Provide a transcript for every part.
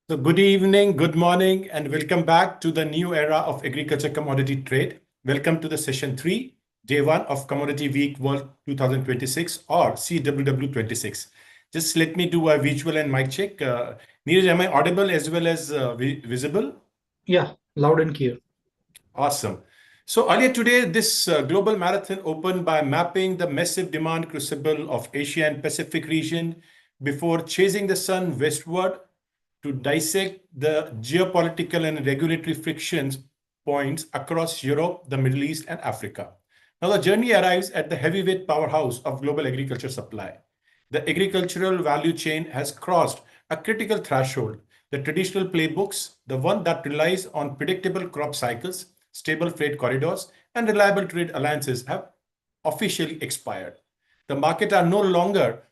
So good evening, good morning, and welcome back to the new era of agriculture commodity trade. Welcome to the session 3, day 1 of Commodity Week World 2026 or CWW26. Just let me do a visual and mic check. Neeraj, am I audible as well as visible? Yeah, loud and clear. Awesome. So earlier today, this global marathon opened by mapping the massive demand crucible of Asia and Pacific region before chasing the sun westward to dissect the geopolitical and regulatory frictions points across Europe, the Middle East, and Africa. Now, the journey arrives at the heavyweight powerhouse of global agriculture supply. The agricultural value chain has crossed a critical threshold. The traditional playbooks, the one that relies on predictable crop cycles, stable freight corridors, and reliable trade alliances, have officially expired. The markets are no longer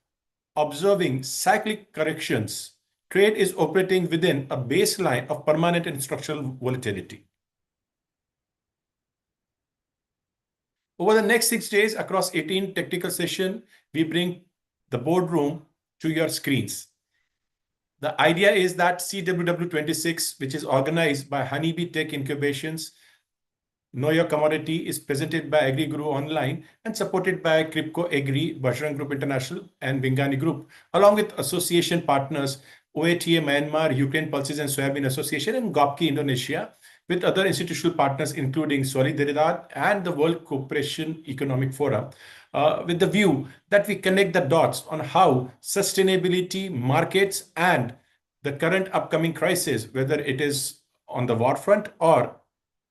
observing cyclic corrections. Trade is operating within a baseline of permanent and structural volatility. Over the next 6 days, across 18 technical sessions, we bring the boardroom to your screens. The idea is that CWW26, which is organized by HnyB Tech Incubations, Know Your Commodity, is presented by AgriGuru Online and supported by Kripco Agri, Bajrang Group International, and Bingani Group, along with association partners OATA Myanmar, Ukraine Pulses and Soybean Association, and GOPKI Indonesia, with other institutional partners including Solidaridad and the World Cooperation Economic Forum, with the view that we connect the dots on how sustainability, markets, and the current upcoming crisis, whether it is on the war front or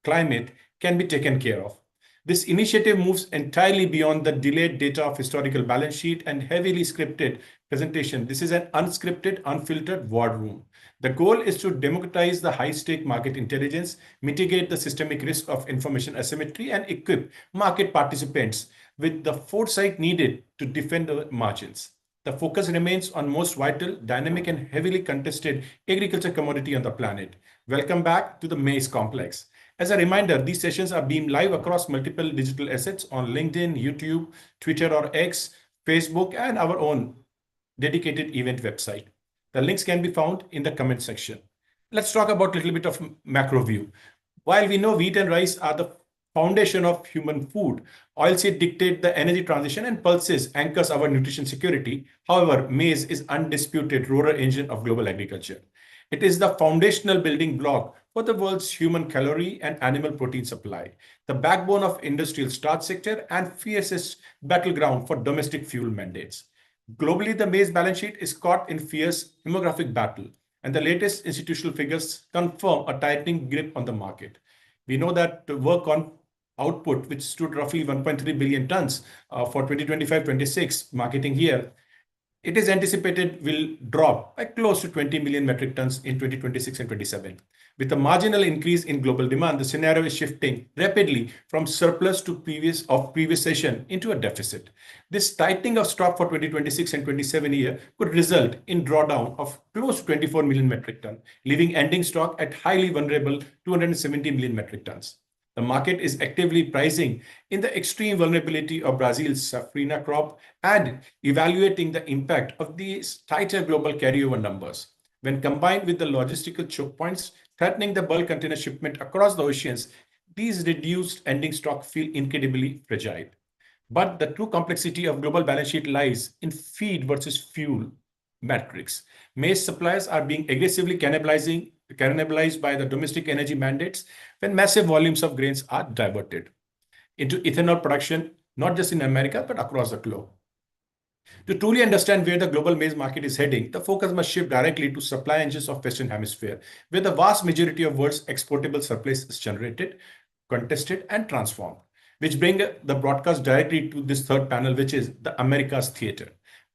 climate, can be taken care of. This initiative moves entirely beyond the delayed data of historical balance sheet and heavily scripted presentation. This is an unscripted, unfiltered war room. The goal is to democratize the high-stake market intelligence, mitigate the systemic risk of information asymmetry, and equip market participants with the foresight needed to defend the margins. The focus remains on most vital, dynamic, and heavily contested agriculture commodity on the planet. Welcome back to the Maize Complex. As a reminder, these sessions are beamed live across multiple digital assets on LinkedIn, YouTube, Twitter or X, Facebook, and our own dedicated event website. The links can be found in the comment section. Let's talk about a little bit of macro view. While we know wheat and rice are the foundation of human food, oilseed dictate the energy transition and pulses anchors our nutrition security. However, maize is undisputed roarer engine of global agriculture. It is the foundational building block for the world's human calorie and animal protein supply, the backbone of industrial starch sector and fiercest battleground for domestic fuel mandates. Globally, the maize balance sheet is caught in fierce demographic battle, and the latest institutional figures confirm a tightening grip on the market. We know that the work on output, which stood roughly 1.3 billion tons for 2025-26 marketing year, it is anticipated will drop by close to 20 million metric tons in 2026 and 27. With a marginal increase in global demand, the scenario is shifting rapidly from surplus to previous session into a deficit. This tightening of stock for 2026 and 27 year could result in drawdown of close to 24 million metric ton, leaving ending stock at highly vulnerable 270 million metric tons. The market is actively pricing in the extreme vulnerability of Brazil's Safrinha crop and evaluating the impact of these tighter global carryover numbers. When combined with the logistical choke points threatening the bulk container shipment across the oceans, these reduced ending stock feel incredibly fragile. But the true complexity of global balance sheet lies in feed versus fuel metrics. Maize suppliers are being aggressively cannibalized by the domestic energy mandates when massive volumes of grains are diverted into ethanol production, not just in America, but across the globe. To truly understand where the global maize market is heading, the focus must shift directly to supply engines of Western Hemisphere, where the vast majority of world's exportable surplus is generated, contested, and transformed, which bring the broadcast directly to this third panel, which is the Americas theater,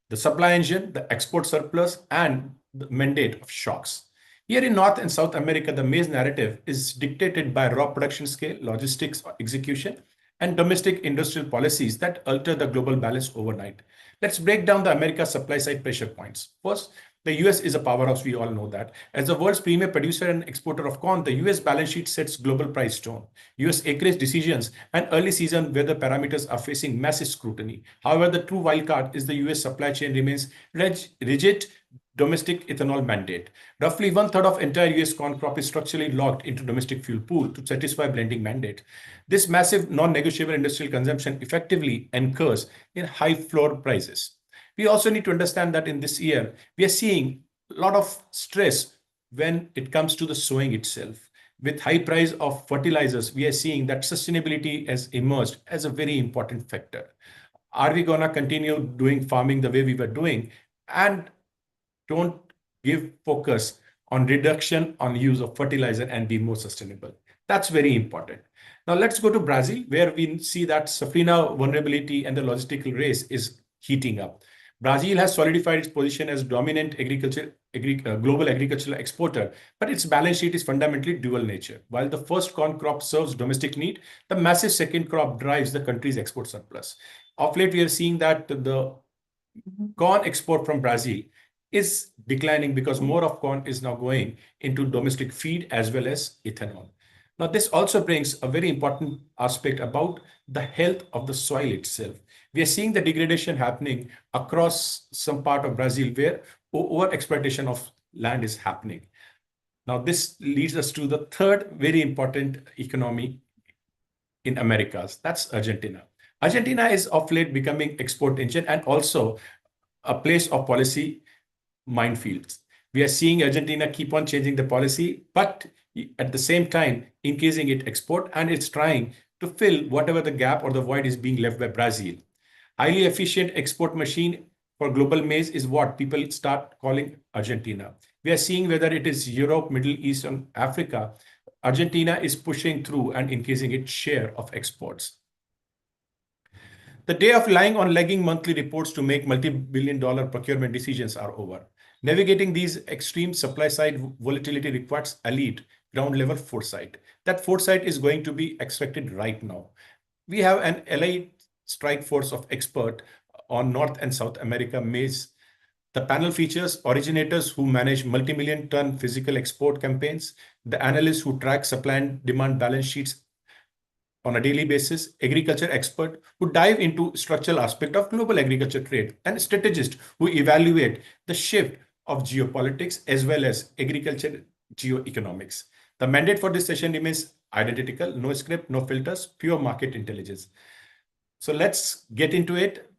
the supply engine, the export surplus, and the mandate of shocks. Here in North and South America, the maize narrative is dictated by raw production scale, logistics execution, and domestic industrial policies that alter the global balance overnight. Let's break down the America supply side pressure points. First, the US is a powerhouse, we all know that. As the world's premier producer and exporter of corn, the US balance sheet sets global price tone. US acreage decisions and early season weather parameters are facing massive scrutiny. However, the true wildcard is the US supply chain remains rigid, domestic ethanol mandate. Roughly one-third of entire US corn crop is structurally locked into domestic fuel pool to satisfy blending mandate. This massive non-negotiable industrial consumption effectively anchors in high floor prices. We also need to understand that in this year, we are seeing a lot of stress when it comes to the sowing itself. With high price of fertilizers, we are seeing that sustainability has emerged as a very important factor. Are we going to continue doing farming the way we were doing and don't give focus on reduction on use of fertilizer and be more sustainable? That's very important. Now let's go to Brazil, where we see that Safrinha vulnerability and the logistical race is heating up. Brazil has solidified its position as dominant global agricultural exporter, but its balance sheet is fundamentally dual nature. While the first corn crop serves domestic need, the massive second crop drives the country's export surplus. Of late, we are seeing that the corn export from Brazil is declining because more of corn is now going into domestic feed as well as ethanol. Now, this also brings a very important aspect about the health of the soil itself. We are seeing the degradation happening across some part of Brazil where over exploitation of land is happening. Now, this leads us to the third very important economy in Americas. That's Argentina. Argentina is of late becoming export engine and also a place of policy minefields. We are seeing Argentina keep on changing the policy, but at the same time, increasing its export, and it's trying to fill whatever the gap or the void is being left by Brazil. Highly efficient export machine for global maize is what people start calling Argentina. We are seeing whether it is Europe, Middle East, and Africa, Argentina is pushing through and increasing its share of exports. The day of relying on lagging monthly reports to make multi-billion-dollar procurement decisions are over. Navigating these extreme supply-side volatility requires elite ground-level foresight. That foresight is going to be expected right now. We have an elite strike force of experts on North and South America maize. The panel features originators who manage multi-million-ton physical export campaigns, the analysts who track supply and demand balance sheets on a daily basis, agriculture expert who dive into structural aspect of global agriculture trade, and strategists who evaluate the shift of geopolitics as well as agriculture geoeconomics. The mandate for this session remains identical: no script, no filters, pure market intelligence. So let's get into it.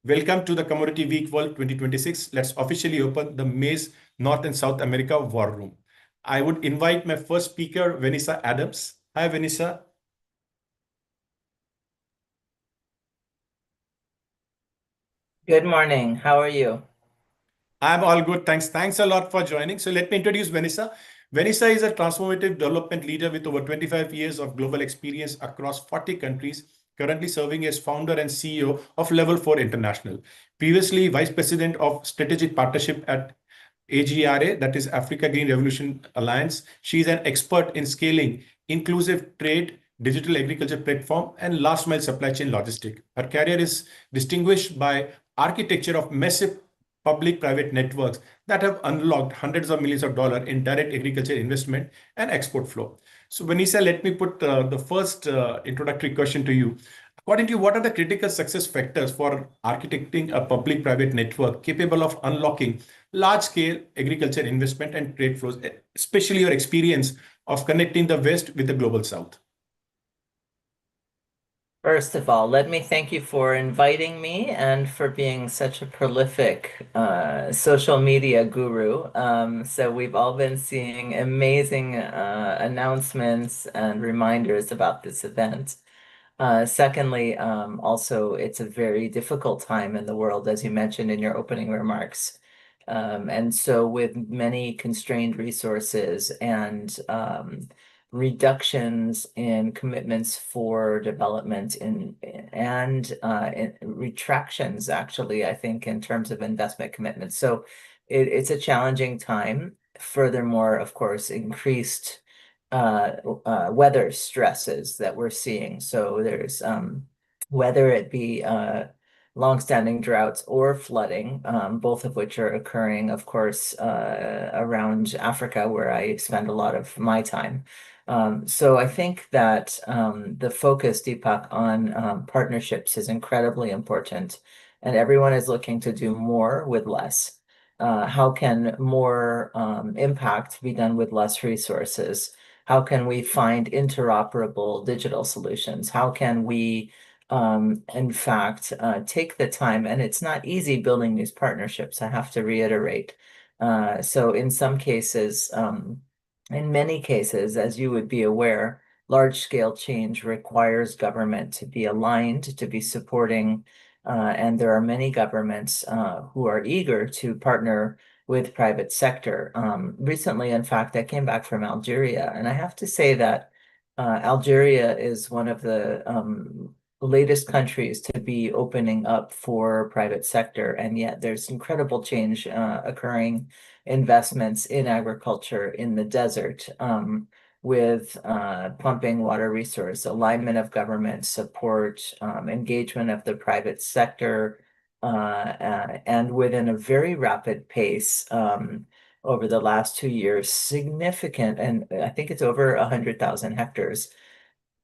Welcome to the Commodity Week World 2026. Let's officially open the Maize North and South America War Room. I would invite my first speaker, Vanessa Adams. Hi, Vanessa. Good morning. How are you? I'm all good. Thanks. Thanks a lot for joining. So let me introduce Vanessa. Vanessa is a transformative development leader with over 25 years of global experience across 40 countries, currently serving as founder and CEO of Level 4 International. Previously, Vice President of Strategic Partnership at AGRA, that is Africa Green Revolution Alliance. She is an expert in scaling inclusive trade, digital agriculture platform, and last mile supply chain logistics. Her career is distinguished by architecture of massive public-private networks that have unlocked hundreds of millions of dollars in direct agriculture investment and export flow. So, Vanessa, let me put the first introductory question to you. According to you, what are the critical success factors for architecting a public-private network capable of unlocking large-scale agriculture investment and trade flows, especially your experience of connecting the West with the global South? First of all, let me thank you for inviting me and for being such a prolific social media guru. So we've all been seeing amazing announcements and reminders about this event. Secondly, also, it's a very difficult time in the world, as you mentioned in your opening remarks. And so with many constrained resources and reductions in commitments for development and retractions, actually, I think, in terms of investment commitments. So it's a challenging time. Furthermore, of course, increased weather stresses that we're seeing. So there's whether it be longstanding droughts or flooding, both of which are occurring, of course, around Africa, where I spend a lot of my time. So I think that the focus, Deepak, on partnerships is incredibly important, and everyone is looking to do more with less. How can more impact be done with less resources? How can we find interoperable digital solutions? How can we, in fact, take the time? And it's not easy building these partnerships, I have to reiterate. So in some cases, in many cases, as you would be aware, large-scale change requires government to be aligned, to be supporting, and there are many governments who are eager to partner with private sector. Recently, in fact, I came back from Algeria, and I have to say that Algeria is one of the latest countries to be opening up for private sector, and yet there's incredible change occurring, investments in agriculture in the desert, with pumping water resource, alignment of government support, engagement of the private sector, and within a very rapid pace, over the last 2 years, significant, and I think it's over 100,000 hectares,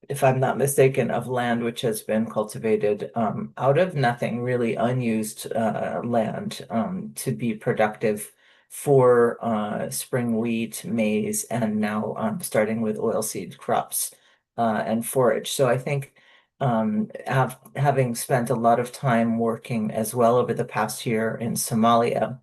if I'm not mistaken, of land which has been cultivated out of nothing, really unused land, to be productive for spring wheat, maize, and now starting with oilseed crops and forage. So I think having spent a lot of time working as well over the past year in Somalia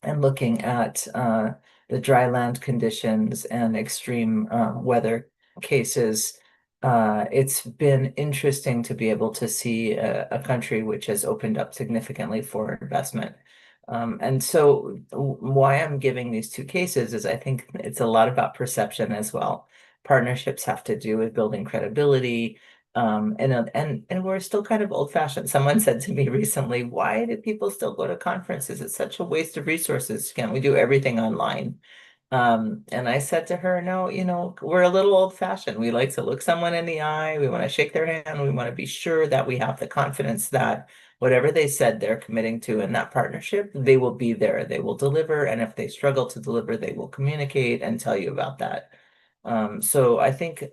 and looking at the dry land conditions and extreme weather cases, it's been interesting to be able to see a country which has opened up significantly for investment. And so why I'm giving these two cases is I think it's a lot about perception as well. Partnerships have to do with building credibility. And we're still kind of old-fashioned. Someone said to me recently, why do people still go to conferences? It's such a waste of resources. Can't we do everything online? And I said to her, no, we're a little old-fashioned. We like to look someone in the eye. We want to shake their hand. We want to be sure that we have the confidence that whatever they said they're committing to in that partnership, they will be there. They will deliver. And if they struggle to deliver, they will communicate and tell you about that. So I think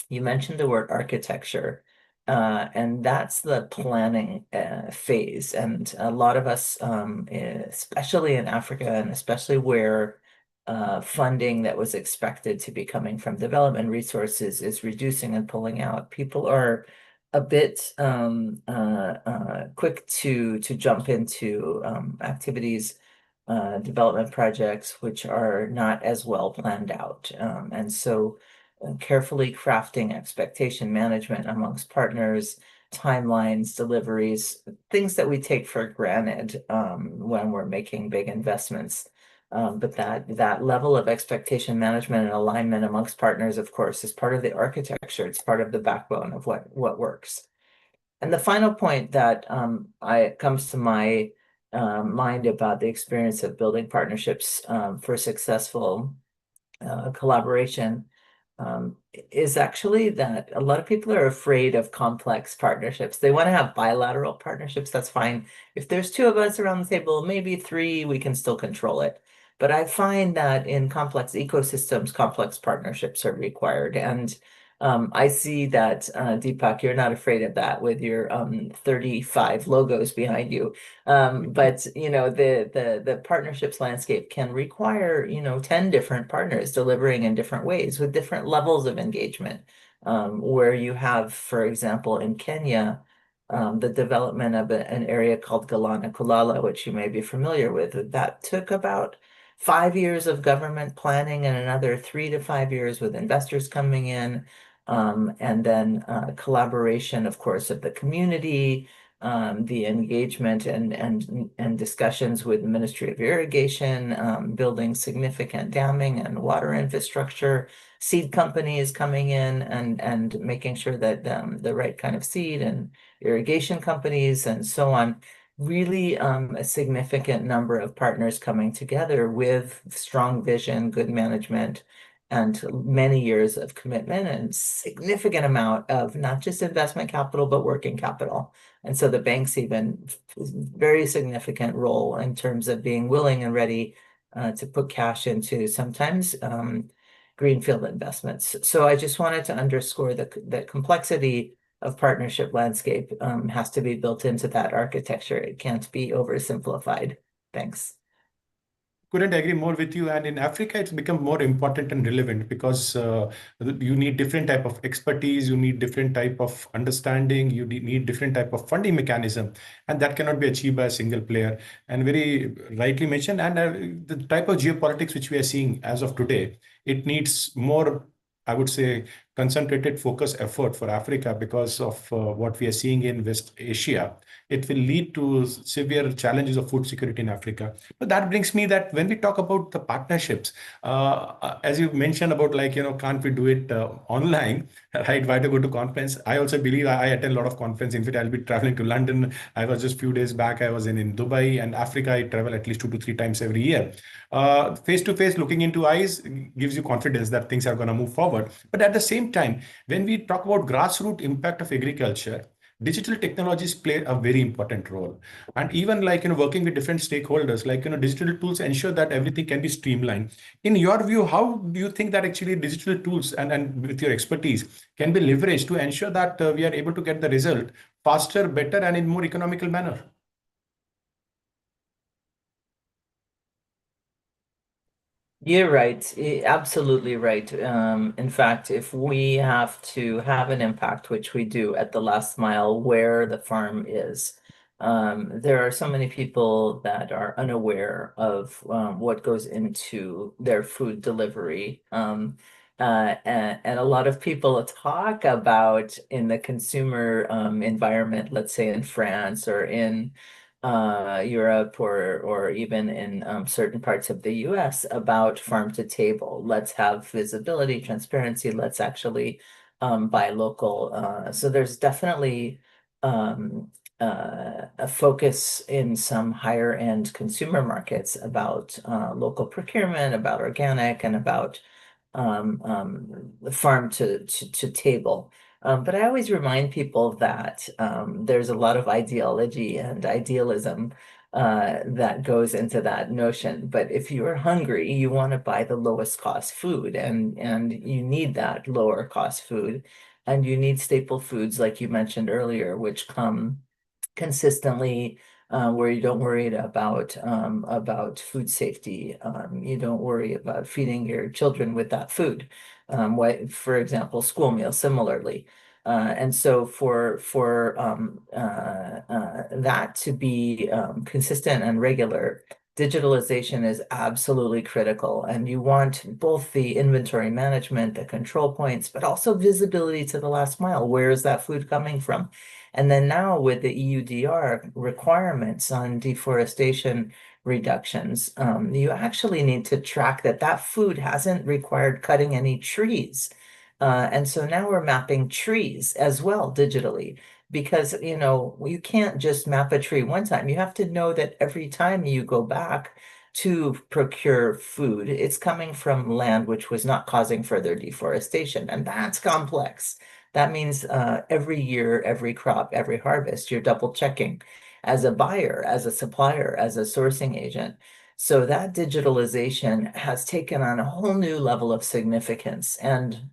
you mentioned the word architecture, and that's the planning phase. And a lot of us, especially in Africa, and especially where funding that was expected to be coming from development resources is reducing and pulling out, people are a bit quick to jump into activities, development projects which are not as well planned out. And so carefully crafting expectation management amongst partners, timelines, deliveries, things that we take for granted when we're making big investments. But that level of expectation management and alignment amongst partners, of course, is part of the architecture. It's part of the backbone of what works. And the final point that comes to my mind about the experience of building partnerships for successful collaboration is actually that a lot of people are afraid of complex partnerships. They want to have bilateral partnerships, that's fine. If there's two of us around the table, maybe three, we can still control it. But I find that in complex ecosystems, complex partnerships are required. And I see that, Deepak, you're not afraid of that with your 35 logos behind you. But the partnerships landscape can require 10 different partners delivering in different ways with different levels of engagement. Where you have, for example, in Kenya, the development of an area called Galana Kulala, which you may be familiar with, that took about 5 years of government planning and another 3 to 5 years with investors coming in, and then collaboration, of course, of the community, the engagement and discussions with the Ministry of Irrigation, building significant damming and water infrastructure, seed companies coming in and making sure that the right kind of seed and irrigation companies and so on. Really a significant number of partners coming together with strong vision, good management, and many years of commitment and significant amount of not just investment capital, but working capital. And so the banks even very significant role in terms of being willing and ready to put cash into sometimes greenfield investments. So I just wanted to underscore the complexity of partnership landscape has to be built into that architecture. It can't be oversimplified. Thanks. couldn't agree more with you. And in Africa, it's become more important and relevant because you need different type of expertise, you need different type of understanding, you need different type of funding mechanism, and that cannot be achieved by a single player. And very rightly mentioned, and the type of geopolitics which we are seeing as of today, it needs more, I would say, concentrated focus effort for Africa because of what we are seeing in West Asia. It will lead to severe challenges of food security in Africa. But that brings me that when we talk about the partnerships, as you mentioned about can't we do it online, right? Why to go to conference? I also believe I attend a lot of conference. In fact, I'll be traveling to London. I was just few days back. I was in Dubai and Africa. I travel at least 2 to 3 times every year. Face to face, looking into eyes gives you confidence that things are going to move forward. But at the same time, when we talk about grassroots impact of agriculture, digital technologies play a very important role. And even working with different stakeholders, digital tools ensure that everything can be streamlined. In your view, how do you think that actually digital tools and with your expertise can be leveraged to ensure that we are able to get the result faster, better, and in more economical manner? You're right, absolutely right. In fact, if we have to have an impact, which we do at the last mile where the farm is, there are so many people that are unaware of what goes into their food delivery. And a lot of people talk about in the consumer environment, let's say in France or in Europe or even in certain parts of the US about farm to table. Let's have visibility, transparency. Let's actually buy local. So there's definitely a focus in some higher end consumer markets about local procurement, about organic, and about the farm to table. But I always remind people that there's a lot of ideology and idealism that goes into that notion. But if you're hungry, you want to buy the lowest cost food, and you need that lower cost food, and you need staple foods like you mentioned earlier, which come consistently, where you don't worry about food safety. You don't worry about feeding your children with that food. For example, school meals similarly. And so for that to be consistent and regular, digitalization is absolutely critical. And you want both the inventory management, the control points, but also visibility to the last mile. Where is that food coming from? And then now with the EUDR requirements on deforestation reductions, you actually need to track that food hasn't required cutting any trees. And so now we're mapping trees as well digitally, because you can't just map a tree one time. You have to know that every time you go back to procure food, it's coming from land which was not causing further deforestation, and that's complex. That means every year, every crop, every harvest, you're double checking as a buyer, as a supplier, as a sourcing agent. So that digitalization has taken on a whole new level of significance. And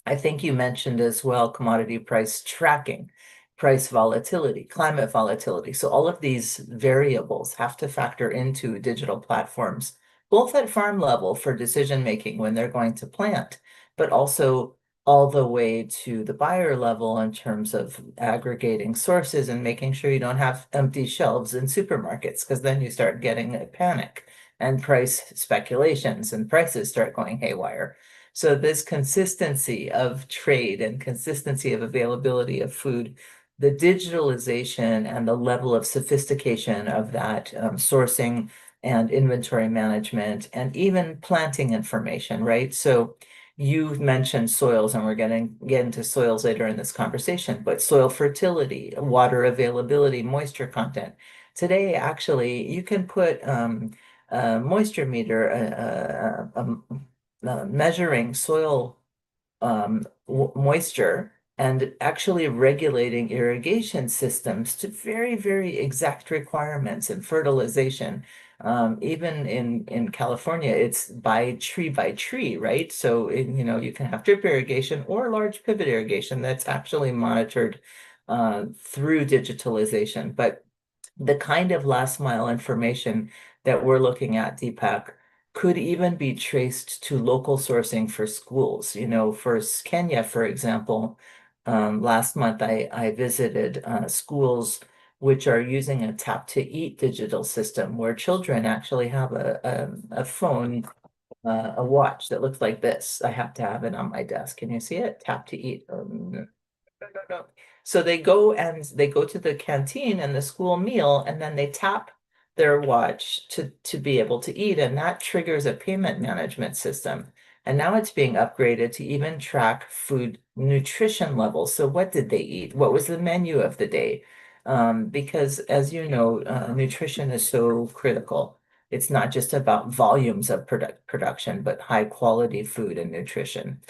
I think you mentioned as well commodity price tracking, price volatility, climate volatility. So all of these variables have to factor into digital platforms, both at farm level for decision making when they're going to plant, but also all the way to the buyer level in terms of aggregating sources and making sure you don't have empty shelves in supermarkets, because then you start getting a panic and price speculations and prices start going haywire. So this consistency of trade and consistency of availability of food, the digitalization and the level of sophistication of that sourcing and inventory management and even planting information, right? So you've mentioned soils, and we're going to get into soils later in this conversation, but soil fertility, water availability, moisture content. Today, actually, you can put a moisture meter, measuring soil moisture and actually regulating irrigation systems to very, very exact requirements in fertilization. Even in California, it's by tree, right? So you can have drip irrigation or large pivot irrigation that's actually monitored through digitalization. But the kind of last mile information that we're looking at, Deepak, could even be traced to local sourcing for schools. For Kenya, for example, last month I visited schools which are using a tap to eat digital system where children actually have a phone, a watch that looks like this. I have to have it on my desk. Can you see it? Tap to eat. No. So they go to the canteen and the school meal, and then they tap their watch to be able to eat, and that triggers a payment management system. And now it's being upgraded to even track food nutrition levels. So what did they eat? What was the menu of the day? Because as you know, nutrition is so critical. It's not just about volumes of production, but high quality food and nutrition.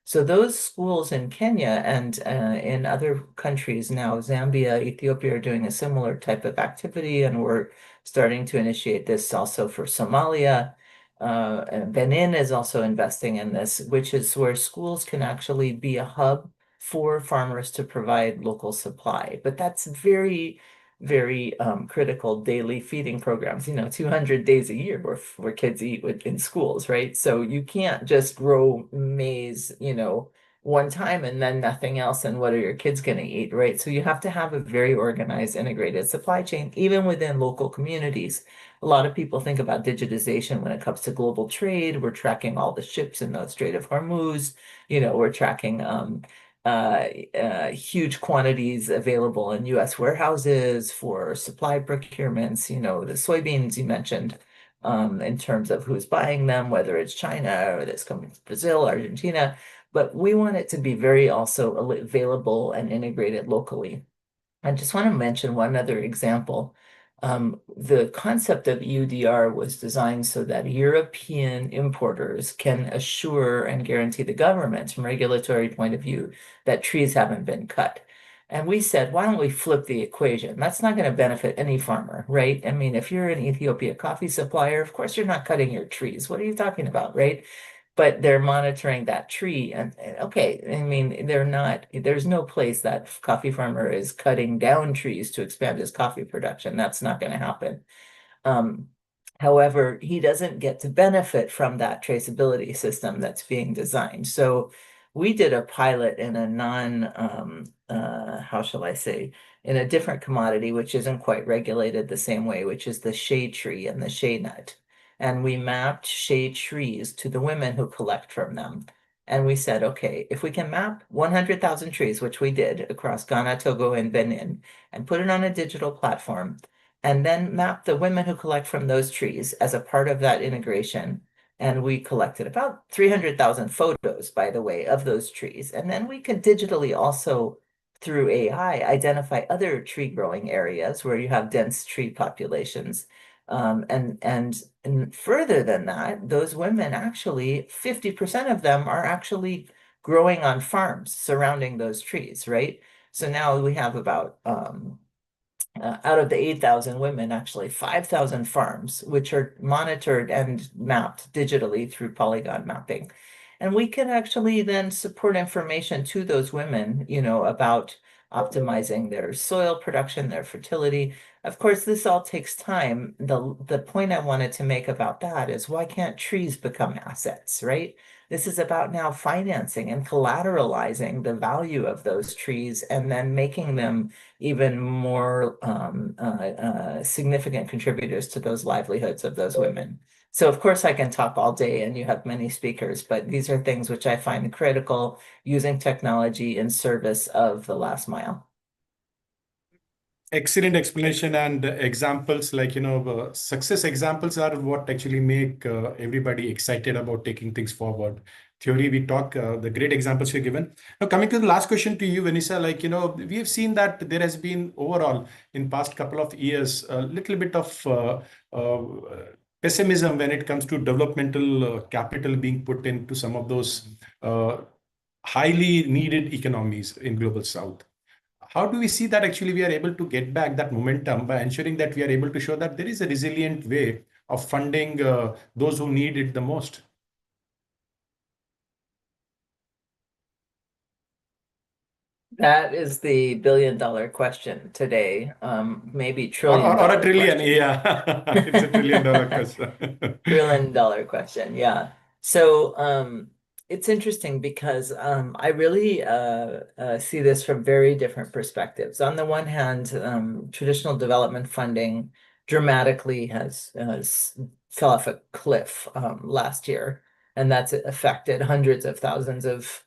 So those schools in Kenya and in other countries now, Zambia, Ethiopia are doing a similar type of activity, and we're starting to initiate this also for Somalia. And Benin is also investing in this, which is where schools can actually be a hub for farmers to provide local supply. But that's very, very critical daily feeding programs, 200 days a year where kids eat in schools, right? So you can't just grow maize, one time and then nothing else. And what are your kids going to eat, right? So you have to have a very organized, integrated supply chain, even within local communities. A lot of people think about digitization when it comes to global trade. We're tracking all the ships in the Strait of Hormuz. We're tracking huge quantities available in U.S. warehouses for supply procurements. The soybeans you mentioned, in terms of who's buying them, whether it's China or that's coming from Brazil, Argentina. But we want it to be very also available and integrated locally. I just want to mention one other example. The concept of EUDR was designed so that European importers can assure and guarantee the government, from a regulatory point of view, that trees haven't been cut. And we said, why don't we flip the equation? That's not going to benefit any farmer, right? I mean, if you're an Ethiopia coffee supplier, of course you're not cutting your trees. What are you talking about, right? But they're monitoring that tree, and okay, I mean, there's no place that coffee farmer is cutting down trees to expand his coffee production. That's not going to happen. However, he doesn't get to benefit from that traceability system that's being designed. So we did a pilot in a how shall I say, in a different commodity, which isn't quite regulated the same way, which is the shade tree and the shade nut. And we mapped shade trees to the women who collect from them. And we said, okay, if we can map 100,000 trees, which we did across Ghana, Togo, and Benin, and put it on a digital platform, and then map the women who collect from those trees as a part of that integration. And we collected about 300,000 photos, by the way, of those trees. And then we could digitally also, through AI, identify other tree growing areas where you have dense tree populations. And further than that, those women actually, 50% of them are actually growing on farms surrounding those trees, right? So now we have about out of the 8,000 women, actually 5,000 farms, which are monitored and mapped digitally through polygon mapping. And we can actually then support information to those women, about optimizing their soil production, their fertility. Of course, this all takes time. The point I wanted to make about that is, why can't trees become assets, right? This is about now financing and collateralizing the value of those trees and then making them even more significant contributors to those livelihoods of those women. So of course I can talk all day and you have many speakers, but these are things which I find critical, using technology in service of the last mile. Excellent explanation, and examples like, success examples are what actually make everybody excited about taking things forward. Theory, we talk, the great examples you've given. Now, coming to the last question to you, Vanessa, we have seen that there has been overall in past couple of years, a little bit of pessimism when it comes to developmental capital being put into some of those highly needed economies in Global South. How do we see that actually we are able to get back that momentum by ensuring that we are able to show that there is a resilient way of funding those who need it the most? That is the billion-dollar question today. Maybe Or trillion-dollar a trillion, question. yeah. It's a trillion-dollar question. Trillion-dollar question, yeah. So it's interesting because I really see this from very different perspectives. On the one hand, traditional development funding dramatically has fell off a cliff last year, and that's affected hundreds of thousands of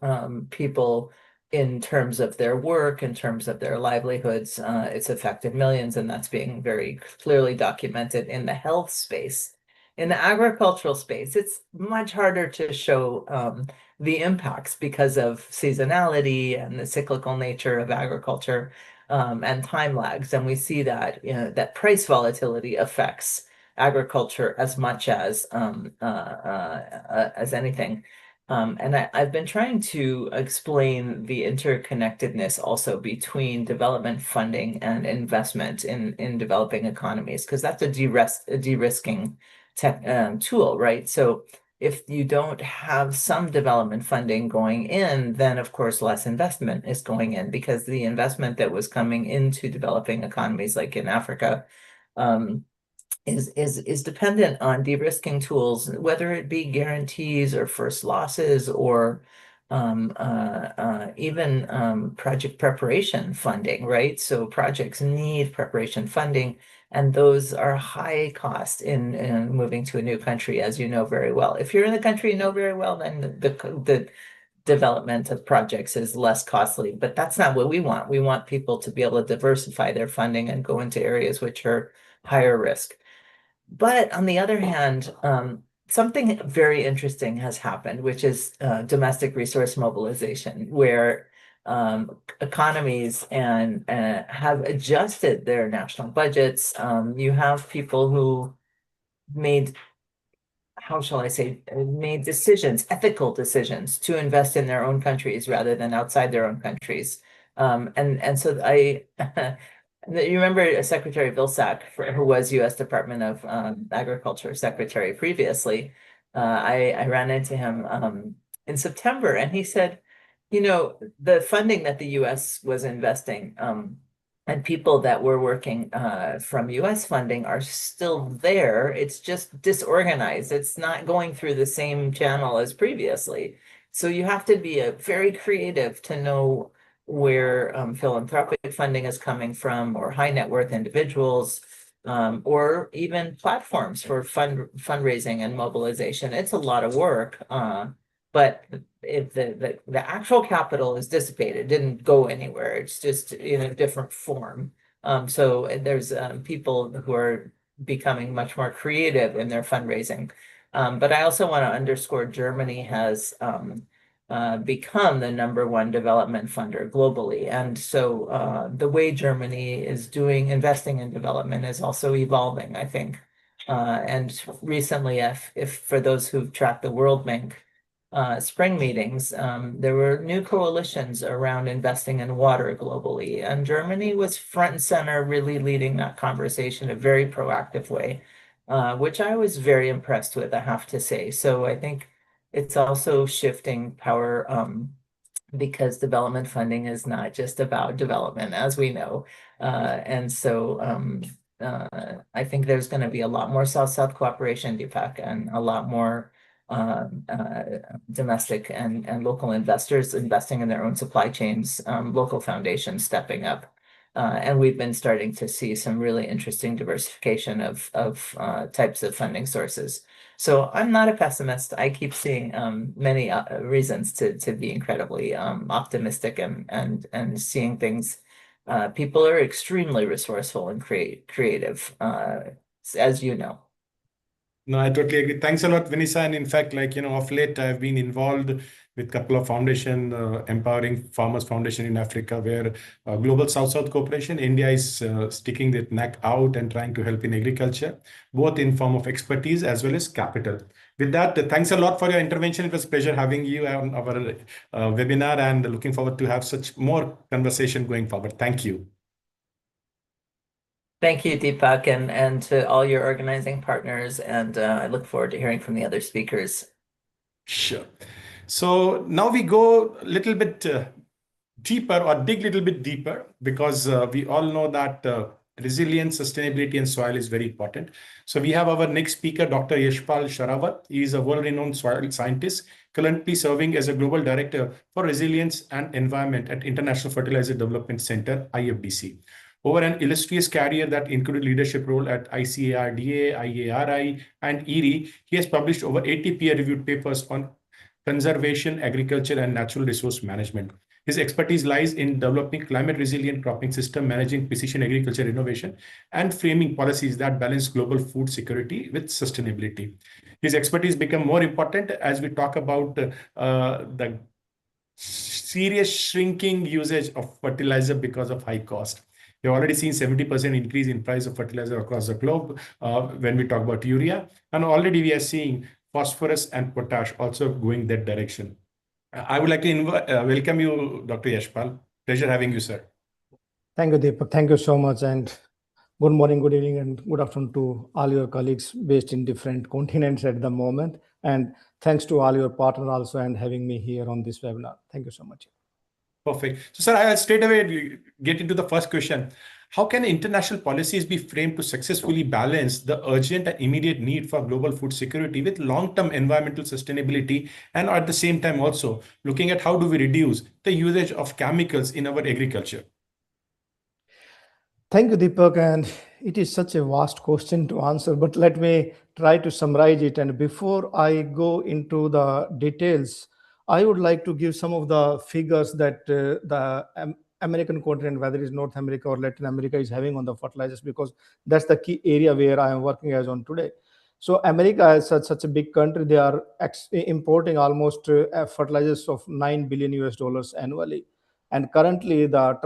people in terms of their work, in terms of their livelihoods. It's affected millions, and that's being very clearly documented in the health space. In the agricultural space, it's much harder to show the impacts because of seasonality and the cyclical nature of agriculture and time lags. And we see that, that price volatility affects agriculture as much as anything. And I've been trying to explain the interconnectedness also between development funding and investment in developing economies, because that's a de-risking tool, right? So if you don't have some development funding going in, then of course less investment is going in, because the investment that was coming into developing economies like in Africa is dependent on de-risking tools, whether it be guarantees or first losses or even project preparation funding, right? So projects need preparation funding, and those are high cost in moving to a new country, as you know very well. If you're in the country you know very well, then the development of projects is less costly, but that's not what we want. We want people to be able to diversify their funding and go into areas which are higher risk. But on the other hand, something very interesting has happened, which is domestic resource mobilization, where economies and have adjusted their national budgets. You have people who made, how shall I say, made decisions, ethical decisions, to invest in their own countries rather than outside their own countries. And so you remember Secretary Vilsack, who was U.S. Department of Agriculture Secretary previously. I ran into him in September, and he said, the funding that the U.S. was investing and people that were working from US funding are still there. It's just disorganized. It's not going through the same channel as previously. So you have to be very creative to know where philanthropic funding is coming from, or high net worth individuals, or even platforms for fundraising and mobilization. It's a lot of work, but if the actual capital is dissipated, didn't go anywhere. It's just in a different form. So there's people who are becoming much more creative in their fundraising. But I also want to underscore Germany has become the #1 development funder globally. And so the way Germany is investing in development is also evolving, I think. And recently, if for those who've tracked the World Bank spring meetings, there were new coalitions around investing in water globally, and Germany was front and center, really leading that conversation in a very proactive way, which I was very impressed with, I have to say. So I think it's also shifting power, because development funding is not just about development, as we know. And so I think there's going to be a lot more South-South cooperation, Deepak, and a lot more domestic and local investors investing in their own supply chains, local foundations stepping up. And we've been starting to see some really interesting diversification of types of funding sources. So I'm not a pessimist. I keep seeing many reasons to be incredibly optimistic and seeing things. People are extremely resourceful and creative, as you know. No, I totally agree. Thanks a lot, Vinisa. And in fact, of late, I've been involved with a couple of foundation, Empowering Farmers Foundation in Africa, where Global South-South Cooperation, India is sticking their neck out and trying to help in agriculture, both in form of expertise as well as capital. With that, thanks a lot for your intervention. It was a pleasure having you on our webinar, and looking forward to have such more conversation going forward. Thank you. Thank you, Deepak, and to all your organizing partners. And I look forward to hearing from the other speakers. Sure. So now we go a little bit deeper or dig a little bit deeper, because we all know that resilience, sustainability, and soil is very important. So we have our next speaker, Dr. Yashpal Sharawat. He is a world-renowned soil scientist, currently serving as a global director for resilience and environment at International Fertilizer Development Center, IFDC. Over an illustrious career that included leadership role at ICARDA, IARI, and ERI, he has published over 80 peer-reviewed papers on conservation, agriculture, and natural resource management. His expertise lies in developing climate-resilient cropping system, managing precision agriculture innovation, and framing policies that balance global food security with sustainability. His expertise become more important as we talk about the serious shrinking usage of fertilizer because of high cost. We've already seen 70% increase in price of fertilizer across the globe when we talk about urea, and already we are seeing phosphorus and potash also going that direction. I would like to welcome you, Dr. Yashpal. Pleasure having you, sir. Thank you, Deepak. Thank you so much. And good morning, good evening, and good afternoon to all your colleagues based in different continents at the moment. And thanks to all your partners also and having me here on this webinar. Thank you so much. Perfect. So, sir, I'll straight away get into the first question. How can international policies be framed to successfully balance the urgent and immediate need for global food security with long-term environmental sustainability, and at the same time also looking at how do we reduce the usage of chemicals in our agriculture? Thank you, Deepak. And it is such a vast question to answer, but let me try to summarize it. And before I go into the details, I would like to give some of the figures that the American continent, whether it's North America or Latin America, is having on the fertilizers, because that's the key area where I am working as on today. So America is such a big country. They are importing almost fertilizers of $9 billion US annually. And currently the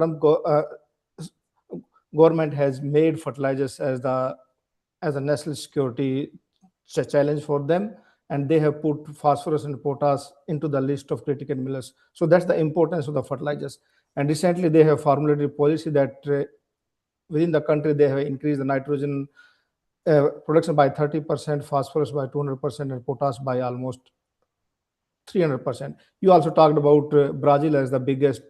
government has made fertilizers as a national security challenge for them, and they have put phosphorus and potash into the list of critical minerals. So that's the importance of the fertilizers. And recently they have formulated a policy that within the country they have increased the nitrogen production by 30%, phosphorus by 200%, and potash by almost 300%. You also talked about Brazil as the biggest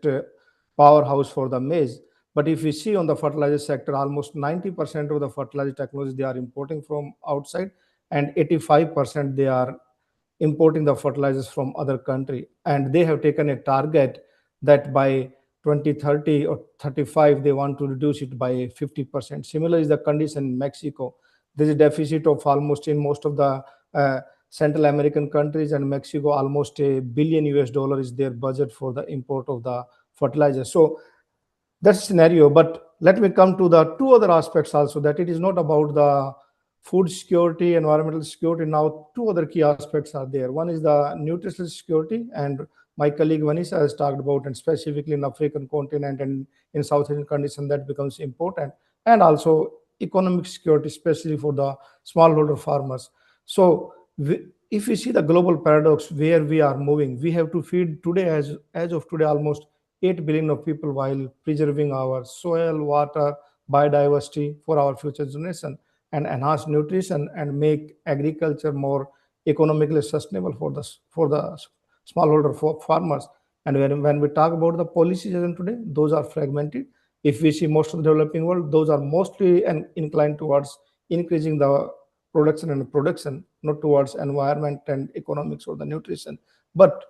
powerhouse for the maize. But if we see on the fertilizer sector, almost 90% of the fertilizer technology they are importing from outside, and 85% they are importing the fertilizers from other country. And they have taken a target that by 2030 or 35, they want to reduce it by 50%. Similar is the condition in Mexico. There is a deficit of almost in most of the Central American countries, and Mexico almost $1 billion is their budget for the import of the fertilizer. So that's a scenario. But let me come to the two other aspects also, that it is not about the food security, environmental security. Now, two other key aspects are there. One is the nutritional security, and my colleague Vanessa has talked about, and specifically in African continent and in South Asian condition, that becomes important. And also economic security, especially for the smallholder farmers. So if we see the global paradox where we are moving, we have to feed today, as of today, almost 8 billion of people while preserving our soil, water, biodiversity for our future generation, and enhance nutrition and make agriculture more economically sustainable for the smallholder farmers. And when we talk about the policies today, those are fragmented. If we see most of the developing world, those are mostly inclined towards increasing the production, not towards environment and economics or the nutrition. But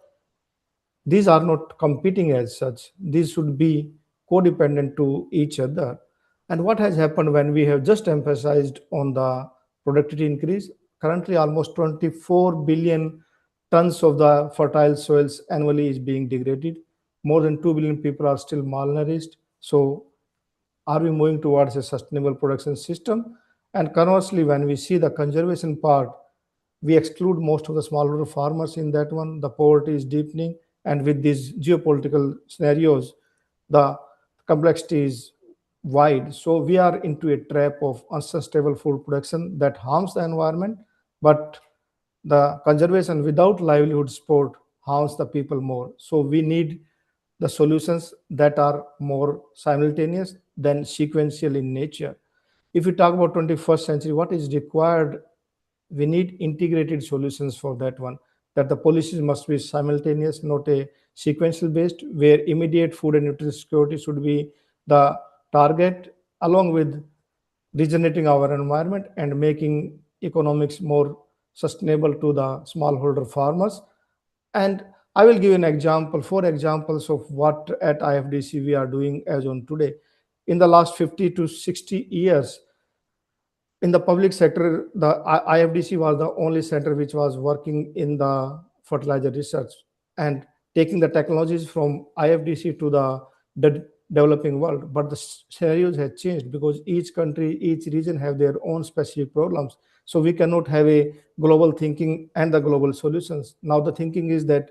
these are not competing as such. These should be codependent to each other. And what has happened when we have just emphasized on the productivity increase? Currently, almost 24 billion tons of the fertile soils annually is being degraded. More than 2 billion people are still malnourished. So are we moving towards a sustainable production system? And conversely, when we see the conservation part, we exclude most of the smallholder farmers in that one. The poverty is deepening, and with these geopolitical scenarios, the complexity is wide. So we are into a trap of unsustainable food production that harms the environment, but the conservation without livelihood support harms the people more. So we need the solutions that are more simultaneous than sequential in nature. If we talk about 21st century, what is required? We need integrated solutions for that one. that the policies must be simultaneous, not a sequential based, where immediate food and nutrition security should be the target, along with regenerating our environment and making economics more sustainable to the smallholder farmers. And I will give an example, 4 examples of what at IFDC we are doing as on today. In the last 50 to 60 years, in the public sector, the IFDC was the only center which was working in the fertilizer research and taking the technologies from IFDC to the developing world. But the scenarios have changed because each country, each region have their own specific problems. So we cannot have a global thinking and the global solutions. Now the thinking is that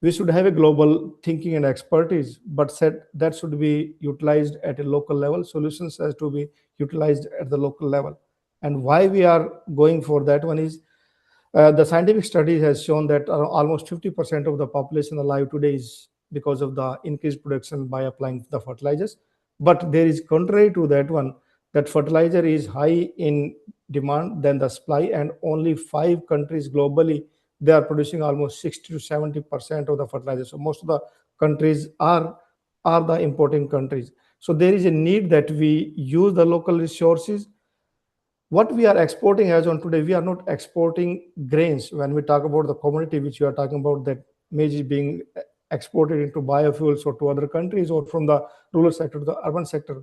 we should have a global thinking and expertise, but said that should be utilized at a local level. Solutions has to be utilized at the local level. And why we are going for that one is the scientific study has shown that almost 50% of the population alive today is because of the increased production by applying the fertilizers. But there is contrary to that one, that fertilizer is high in demand than the supply, and only 5 countries globally, they are producing almost 60 to 70% of the fertilizer. So most of the countries are the importing countries. So there is a need that we use the local resources. What we are exporting as on today, we are not exporting grains. When we talk about the commodity which you are talking about, that maize is being exported into biofuels or to other countries, or from the rural sector to the urban sector,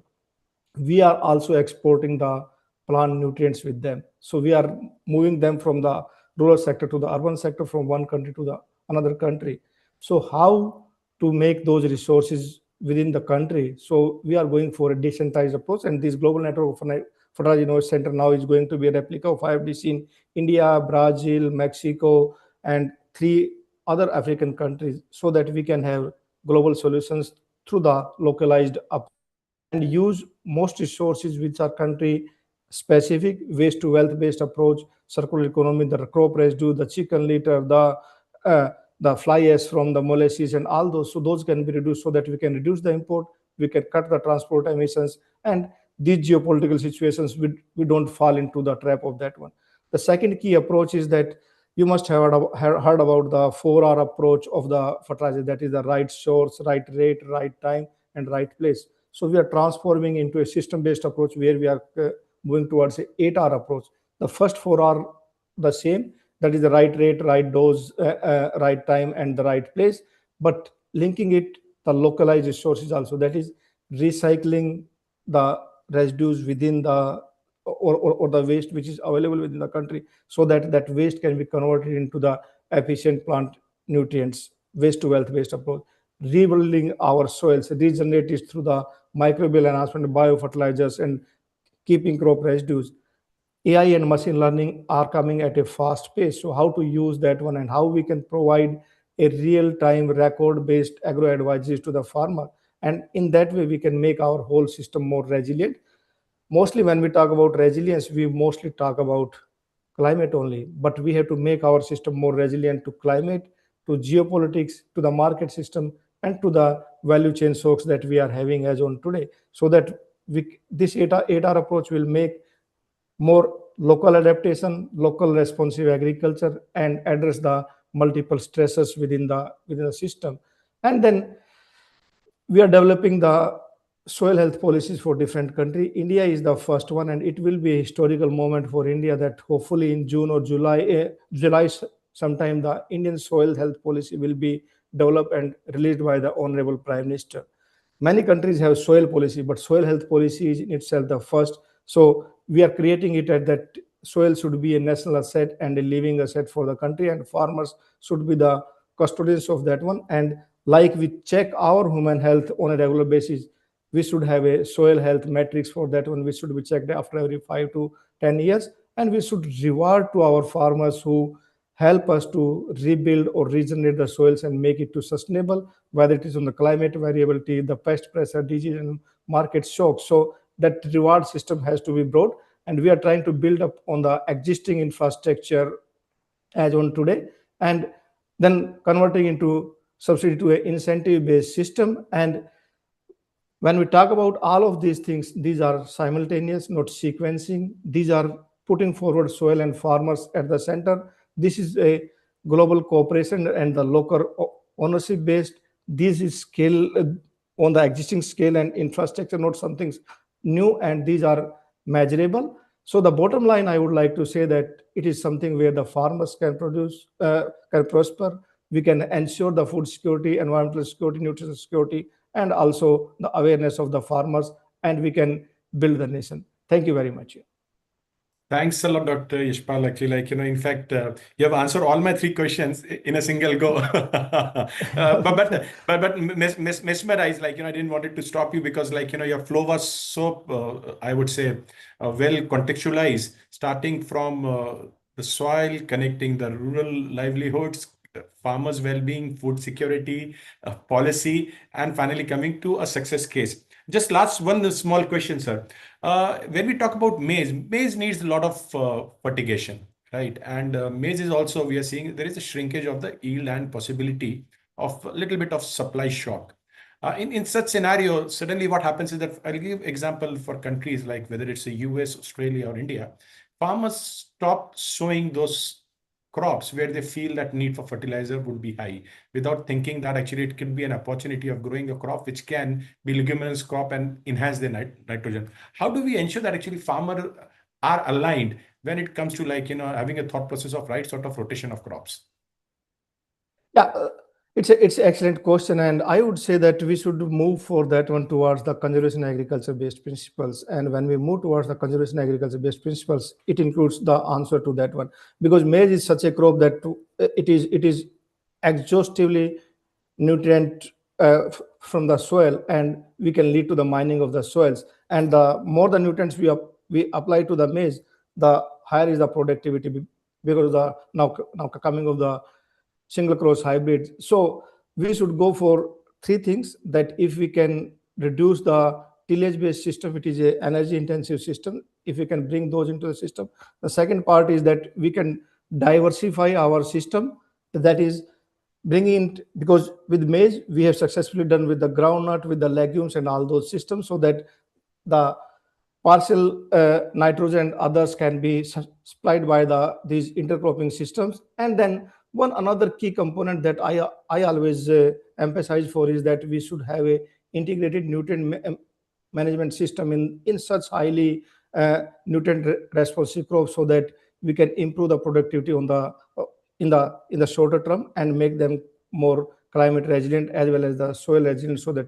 we are also exporting the plant nutrients with them. So we are moving them from the rural sector to the urban sector, from one country to the another country. So how to make those resources within the country? So we are going for a decentralized approach, and this global network of fertilizer innovation center now is going to be a replica of IFDC in India, Brazil, Mexico, and 3 other African countries, so that we can have global solutions through the localized approach and use most resources which are country specific, waste to wealth based approach, circular economy, the crop residue, the chicken litter, uh, the fly ash from the molasses, and all those. So those can be reduced, so that we can reduce the import, we can cut the transport emissions, and these geopolitical situations, we don't fall into the trap of that one. The second key approach is that you must have heard about the 4R approach of the fertilizer, that is the right source, right rate, right time, and right place. So we are transforming into a system-based approach, where we are moving towards a 8R approach. The first 4 are the same, that is the right rate, right dose, right time, and the right place, but linking it the localized resources also, that is recycling the residues within the or the waste which is available within the country, so that that waste can be converted into the efficient plant nutrients, waste to wealth based approach. Rebuilding our soils, regenerate it through the microbial enhancement, biofertilizers, and keeping crop residues. AI and machine learning are coming at a fast pace. So how to use that one, and how we can provide a real-time record-based agro advisories to the farmer. And in that way, we can make our whole system more resilient. Mostly when we talk about resilience, we mostly talk about climate only, but we have to make our system more resilient to climate, to geopolitics, to the market system, and to the value chain shocks that we are having as on today, so that this 8R approach will make more local adaptation, local responsive agriculture, and address the multiple stresses within the system. And then we are developing the soil health policies for different country. India is the first one, and it will be a historical moment for India, that hopefully in June or July sometime, the Indian soil health policy will be developed and released by the Honorable Prime Minister. Many countries have soil policy, but soil health policy is in itself the first. So we are creating it at that soil should be a national asset and a living asset for the country, and farmers should be the custodians of that one. And like we check our human health on a regular basis, we should have a soil health metrics for that one, which should be checked after every 5 to 10 years. And we should reward to our farmers who help us to rebuild or regenerate the soils and make it to sustainable, whether it is on the climate variability, the pest pressure, disease, and market shock. So that reward system has to be brought, and we are trying to build up on the existing infrastructure as on today, and then converting into subsidy to an incentive based system. And when we talk about all of these things, these are simultaneous, not sequencing. These are putting forward soil and farmers at the center. This is a global cooperation and the local ownership based. This is scale on the existing scale and infrastructure, not something new, and these are measurable. So the bottom line, I would like to say that it is something where the farmers can produce, can prosper. We can ensure the food security, environmental security, nutrition security, and also the awareness of the farmers, and we can build the nation. Thank you very much. Thanks a lot, Dr. Yashpal. Actually, in fact, you have answered all my 3 questions in a single go. but mesmerized, I didn't want it to stop you because, your flow was so, I would say, well contextualized, starting from the soil, connecting the rural livelihoods, farmers' well-being, food security, policy, and finally coming to a success case. Just last one small question, sir. When we talk about maize needs a lot of fertigation, right? And maize is also, we are seeing there is a shrinkage of the yield and possibility of a little bit of supply shock. In such scenario, suddenly what happens is that I'll give example for countries like whether it's the US, Australia, or India. Farmers stop sowing those crops where they feel that need for fertilizer would be high, without thinking that actually it could be an opportunity of growing a crop which can be leguminous crop and enhance the nitrogen. How do we ensure that actually farmers are aligned when it comes to having a thought process of right sort of rotation of crops? Yeah, it's an excellent question, and I would say that we should move for that one towards the conservation agriculture based principles. And when we move towards the conservation agriculture based principles, it includes the answer to that one, because maize is such a crop that it is exhaustively nutrient from the soil, and we can lead to the mining of the soils. And the more the nutrients we apply to the maize, the higher is the productivity, because the now coming of the single cross hybrid. So we should go for 3 things: that if we can reduce the tillage based system, it is a energy intensive system, if we can bring those into the system. The second part is that we can diversify our system, that is bringing, because with maize we have successfully done with the groundnut, with the legumes and all those systems, so that the partial nitrogen and others can be supplied by these intercropping systems. And then one another key component that I always emphasize for is that we should have a integrated nutrient management system in such highly nutrient responsive crops, so that we can improve the productivity on the in the shorter term and make them more climate resilient as well as the soil resilient, so that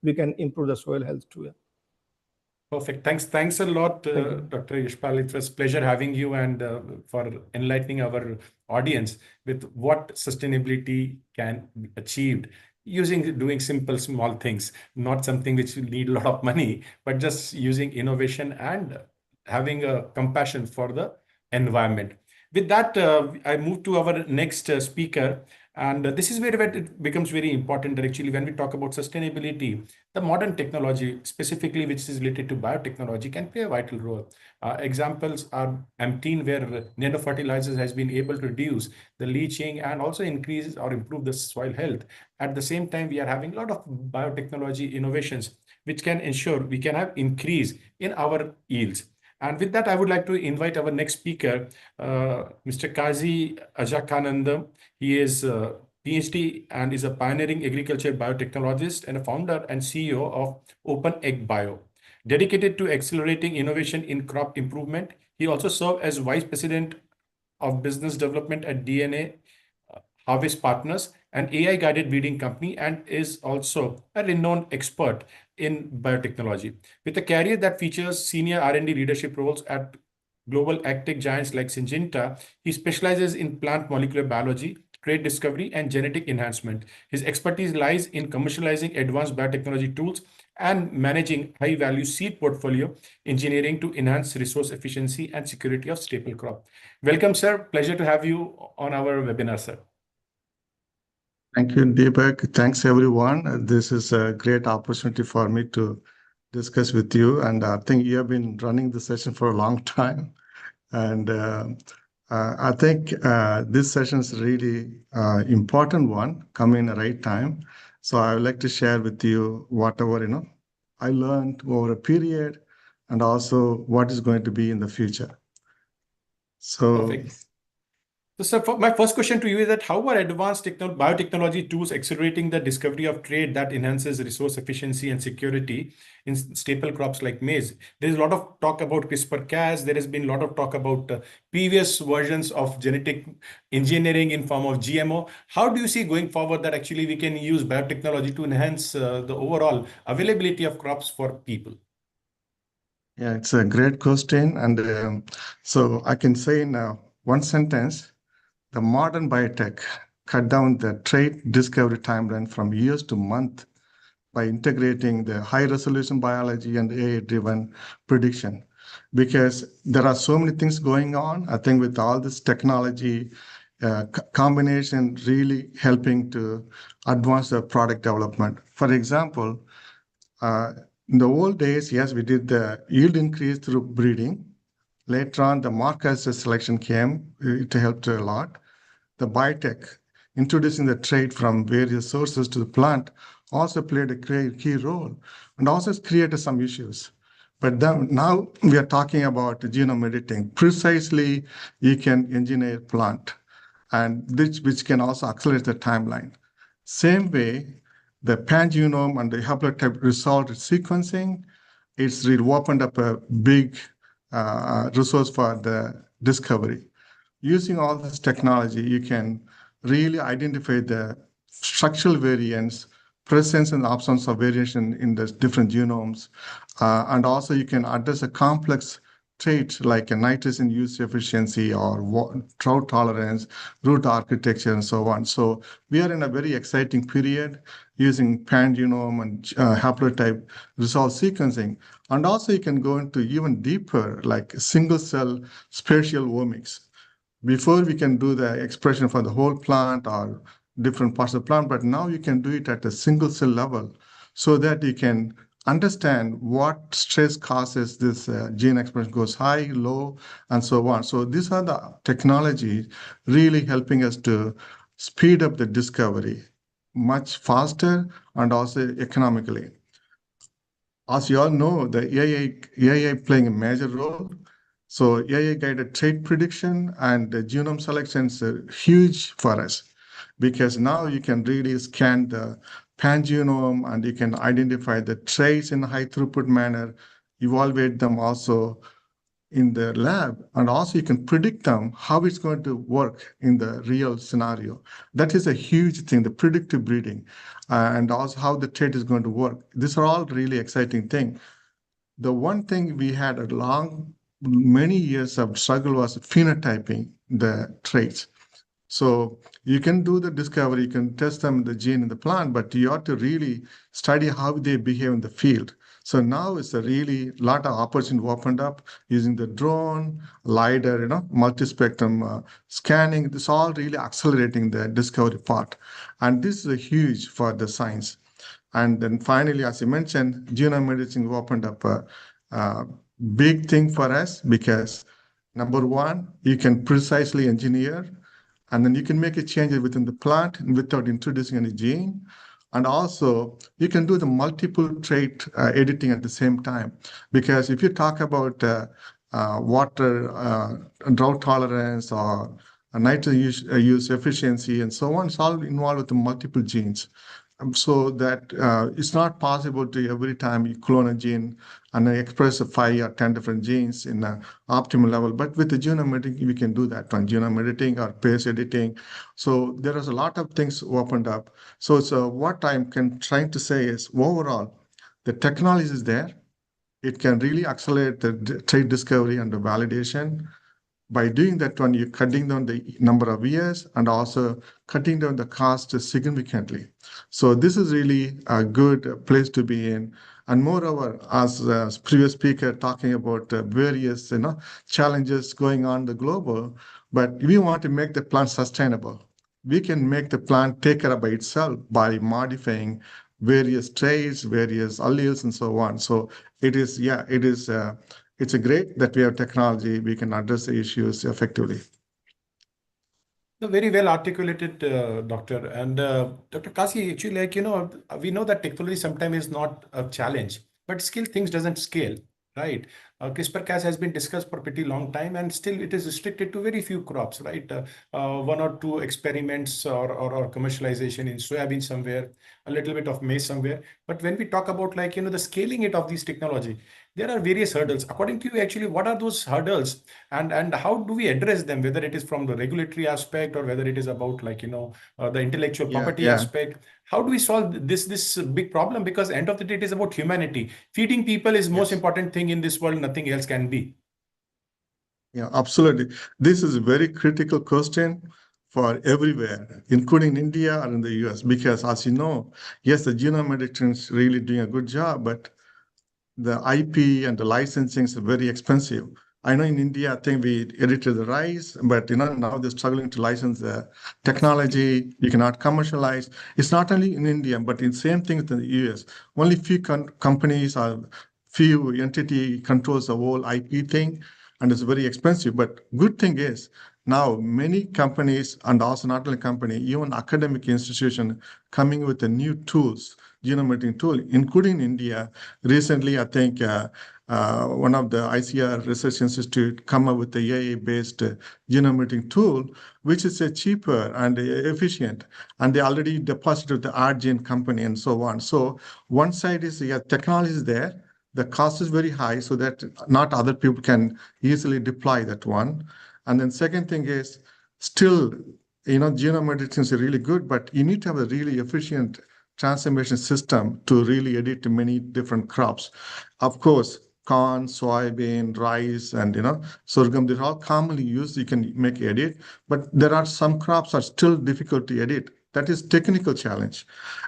we can improve the soil health too. Perfect. Thanks a lot, Dr. Yashpal. It was a pleasure having you, and for enlightening our audience with what sustainability can be achieved doing simple, small things, not something which will need a lot of money, but just using innovation and having a compassion for the environment. With that, I move to our next speaker. And this is where it becomes very important that actually when we talk about sustainability, the modern technology, specifically which is related to biotechnology, can play a vital role. Examples are Amtine, where nanofertilizers has been able to reduce the leaching and also increase or improve the soil health. At the same time, we are having a lot of biotechnology innovations which can ensure we can have increase in our yields. And with that, I would like to invite our next speaker, Mr. Kazi Ajakanandam. He is a PhD and is a pioneering agriculture biotechnologist and a founder and CEO of Open Egg Bio. Dedicated to accelerating innovation in crop improvement, he also served as Vice President of Business Development at DNA Harvest Partners, an AI-guided breeding company, and is also a renowned expert in biotechnology. With a career that features senior R&D leadership roles at global agtech giants like Syngenta, he specializes in plant molecular biology, trait discovery, and genetic enhancement. His expertise lies in commercializing advanced biotechnology tools and managing high-value seed portfolio engineering to enhance resource efficiency and security of staple crop. Welcome, sir. Pleasure to have you on our webinar, sir. Thank you, Deepak. Thanks, everyone. This is a great opportunity for me to discuss with you. And I think you have been running the session for a long time. And I think this session is really important one, coming in the right time. So I would like to share with you whatever, I learned over a period and also what is going to be in the future. So, Perfect. So, sir, my first question to you is that how are advanced biotechnology tools accelerating the discovery of trade that enhances resource efficiency and security in staple crops like maize? There is a lot of talk about CRISPR-Cas. There has been a lot of talk about previous versions of genetic engineering in form of GMO. How do you see going forward that actually we can use biotechnology to enhance the overall availability of crops for people? Yeah, it's a great question. And so I can say in one sentence, the modern biotech cut down the trait discovery timeline from years to months by integrating the high resolution biology and AI-driven prediction. Because there are so many things going on, I think with all this technology combination really helping to advance the product development. For example, in the old days, yes, we did the yield increase through breeding. Later on, the markers selection came. It helped a lot. The biotech, introducing the trait from various sources to the plant, also played a key role and also created some issues. But then, now we are talking about genome editing. Precisely, you can engineer plant, and which can also accelerate the timeline. Same way, the pangenome and the haplotype result sequencing, it's really opened up a big resource for the discovery. Using all this technology, you can really identify the structural variants, presence and absence of variation in the different genomes. And also you can address a complex trait like a nitrogen use efficiency or drought tolerance, root architecture, and so on. So we are in a very exciting period using pangenome and haplotype result sequencing. And also you can go into even deeper, like single cell spatial omics. Before we can do the expression for the whole plant or different parts of the plant, but now you can do it at a single cell level so that you can understand what stress causes this gene expression goes high, low, and so on. So these are the technologies really helping us to speed up the discovery much faster and also economically. As you all know, the AI playing a major role. So AI-guided trait prediction and the genome selections are huge for us because now you can really scan the pangenome and you can identify the traits in a high throughput manner, evaluate them also in the lab, and also you can predict them how it's going to work in the real scenario. That is a huge thing, the predictive breeding, and also how the trait is going to work. These are all really exciting things. The one thing we had many years of struggle was phenotyping the traits. So you can do the discovery, you can test them the gene in the plant, but you have to really study how they behave in the field. So now it's a really lot of opportunity opened up using the drone, LiDAR, multispectrum scanning. This all really accelerating the discovery part. And this is a huge for the science. And then finally, as you mentioned, genome editing opened up a big thing for us because number one, you can precisely engineer and then you can make a change within the plant without introducing any gene. And also, you can do the multiple trait editing at the same time. Because if you talk about water drought tolerance or nitrogen use efficiency and so on, it's all involved with the multiple genes. So that it's not possible to every time you clone a gene and express 5 or 10 different genes in an optimal level. But with the genome editing, we can do that one, genome editing or base editing. So there is a lot of things opened up. So what I'm trying to say is overall, the technology is there. It can really accelerate the trait discovery and the validation. By doing that one, you're cutting down the number of years and also cutting down the cost significantly. So this is really a good place to be in. And moreover, as the previous speaker talking about various challenges going on the global, but we want to make the plant sustainable. We can make the plant take care of by itself by modifying various traits, various alleles, and so on. So it's a great that we have technology, we can address the issues effectively. Very well articulated, Doctor. And Dr. Kasi, actually, we know that technology sometimes is not a challenge, but still things doesn't scale, right? CRISPR-Cas has been discussed for a pretty long time, and still it is restricted to very few crops, right? One or two experiments or commercialization in soybean somewhere, a little bit of maize somewhere. But when we talk about like, the scaling it of these technology, there are various hurdles. According to you, actually, what are those hurdles, and how do we address them, whether it is from the regulatory aspect or whether it is about like, the intellectual property aspect? How do we solve this big problem? Because end of the day, it is about humanity. Feeding people is most important thing in this world. Nothing else can be. Yeah, absolutely. This is a very critical question for everywhere, including India and in the US, because as you know, yes, the genome editing is really doing a good job, but the IP and the licensing is very expensive. I know in India, I think we edited the rice, but now they're struggling to license the technology. You cannot commercialize. It's not only in India, but it's same thing in the US. Only few companies or few entity controls the whole IP thing, and it's very expensive. But good thing is now many companies, and also not only company, even academic institution coming with the new tools, genome editing tool, including India. Recently, I think one of the ICR Research Institute come up with the AI-based genome editing tool, which is cheaper and efficient. And they already deposited the AgTrade company and so on. So one side is technology is there. The cost is very high, so that not other people can easily deploy that one. And then second thing is still, genome editing is really good, but you need to have a really efficient transformation system to really edit many different crops. Of course, corn, soybean, rice, and sorghum, they're all commonly used. You can make edit, but there are some crops are still difficult to edit. That is technical challenge.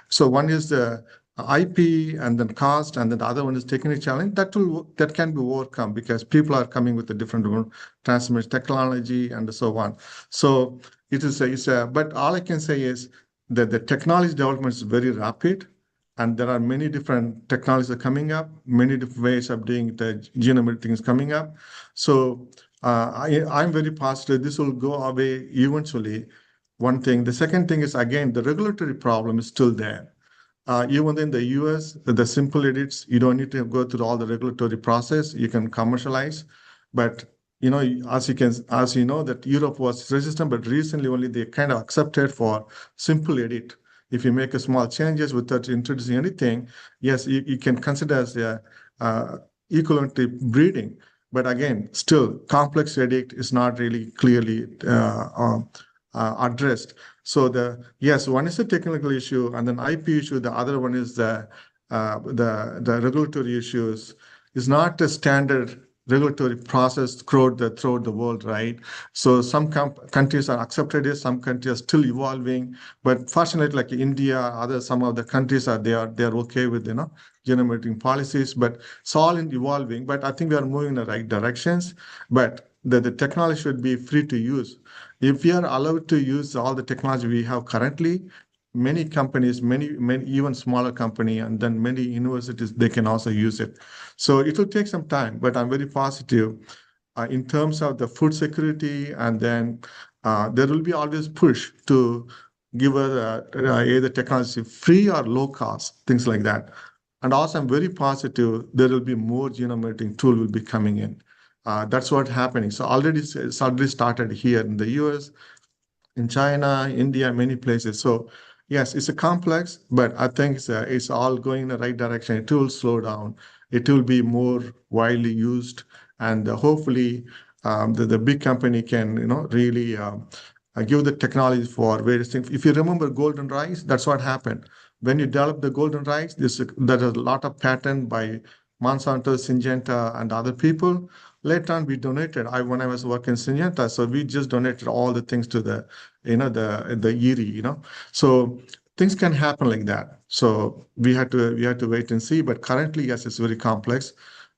So one is the IP and then cost, and then the other one is technical challenge. That can be overcome because people are coming with a different transformation technology and so on. So but all I can say is that the technology development is very rapid, and there are many different technologies are coming up, many different ways of doing the genome editing is coming up. So I'm very positive this will go away eventually. One thing. The second thing is, again, the regulatory problem is still there. Even in the US, the simple edits, you don't need to go through all the regulatory process. You can commercialize. But as you know, that Europe was resistant, but recently only they kind of accepted for simple edit. If you make a small changes without introducing anything, yes, you can consider as equivalent to breeding. But again, still complex edit is not really clearly addressed. So yes, one is the technical issue, and then IP issue. The other one is the regulatory issues. Is not a standard regulatory process throughout the world, right? So some countries are accepted it, some countries are still evolving. But fortunately, like India, some of the countries they're okay with genome editing policies. But it's all in evolving. But I think we are moving in the right directions. But the technology should be free to use. If we are allowed to use all the technology we have currently, many companies, many even smaller company, and then many universities, they can also use it. So it will take some time, but I'm very positive in terms of the food security, and then there will be always push to give either technology free or low cost, things like that. And also, I'm very positive there will be more genome editing tool will be coming in. That's what's happening. So it's already started here in the US, in China, India, many places. So yes, it's a complex, but I think it's all going in the right direction. It will slow down. It will be more widely used, and hopefully the big company can really give the technology for various things. If you remember golden rice, that's what happened. When you develop the golden rice, there is a lot of patent by Monsanto, Syngenta, and other people. Later on, we donated. When I was working in Syngenta, so we just donated all the things to the ERI. So things can happen like that. So we had to wait and see. But currently, yes, it's very complex.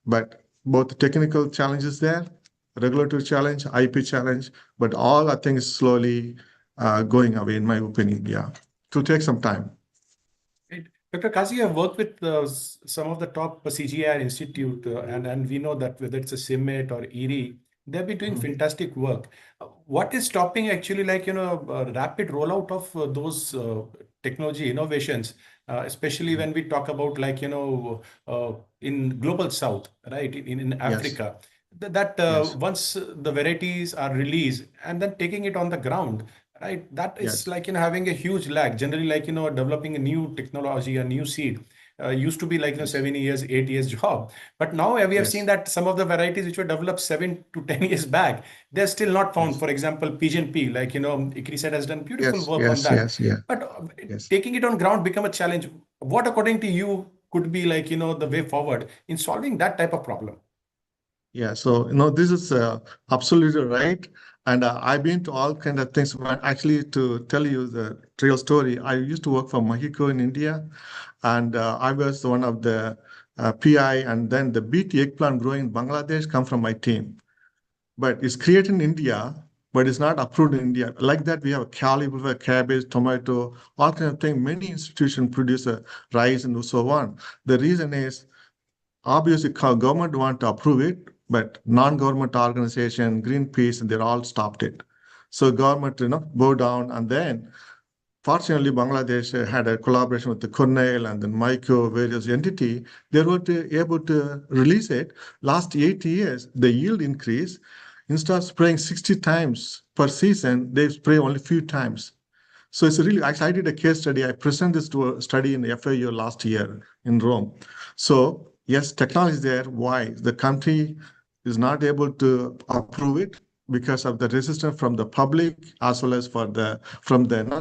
But both the technical challenges there, regulatory challenge, IP challenge, but all I think is slowly going away, in my opinion. Yeah, it will take some time. Right. Dr. Kazi, you have worked with some of the top CGI institute, and we know that whether it's a CIMMET or ERI, They've been doing Mhm. fantastic work. What is stopping actually, rapid rollout of those technology innovations, especially when we talk about in global South, right? In Yes, Africa, that yes, once the varieties are released and then taking it on the ground, right? That is yes, having a huge lag. Generally, developing a new technology, a new seed. Used to be yes, 7 years, 8 years job. But now we have seen yes, that some of the varieties which were developed 7 to 10 years back, they're still not found. yes, For example, pigeon pea, ICRISAT has done beautiful yes, work on yes, that. yes, yeah, But yes. taking it on ground become a challenge. What, according to you, could be the way forward in solving that type of problem? Yeah, so this is absolutely right, and I've been to all kind of things. But actually, to tell you the real story, I used to work for Mexico in India, and I was one of the PI, and then the BT eggplant growing in Bangladesh come from my team. But it's created in India, but it's not approved in India. Like that, we have cauliflower, cabbage, tomato, all kind of thing. Many institutions produce rice and so on. The reason is obviously government want to approve it, but non-government organization, Greenpeace, they all stopped it. So government, bow down, and then fortunately, Bangladesh had a collaboration with the Cornell and then Myco, various entity. They were able to release it. Last 8 years, the yield increase. Instead of spraying 60 times per season, they spray only few times. So it's really, actually, I did a case study. I presented this to a study in the FAU last year in Rome. So yes, technology is there. Why? The country is not able to approve it because of the resistance from the public as well as from the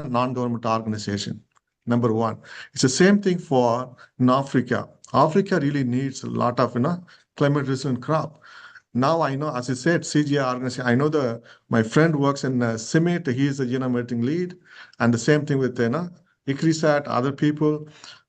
non-government organization. Number one. It's the same thing for in Africa. Africa really needs a lot of climate resistant crop. Now I know, as I said, CGI organization. I know my friend works in CIMMYT. He is a genome editing lead, and the same thing with ICRISAT, other people.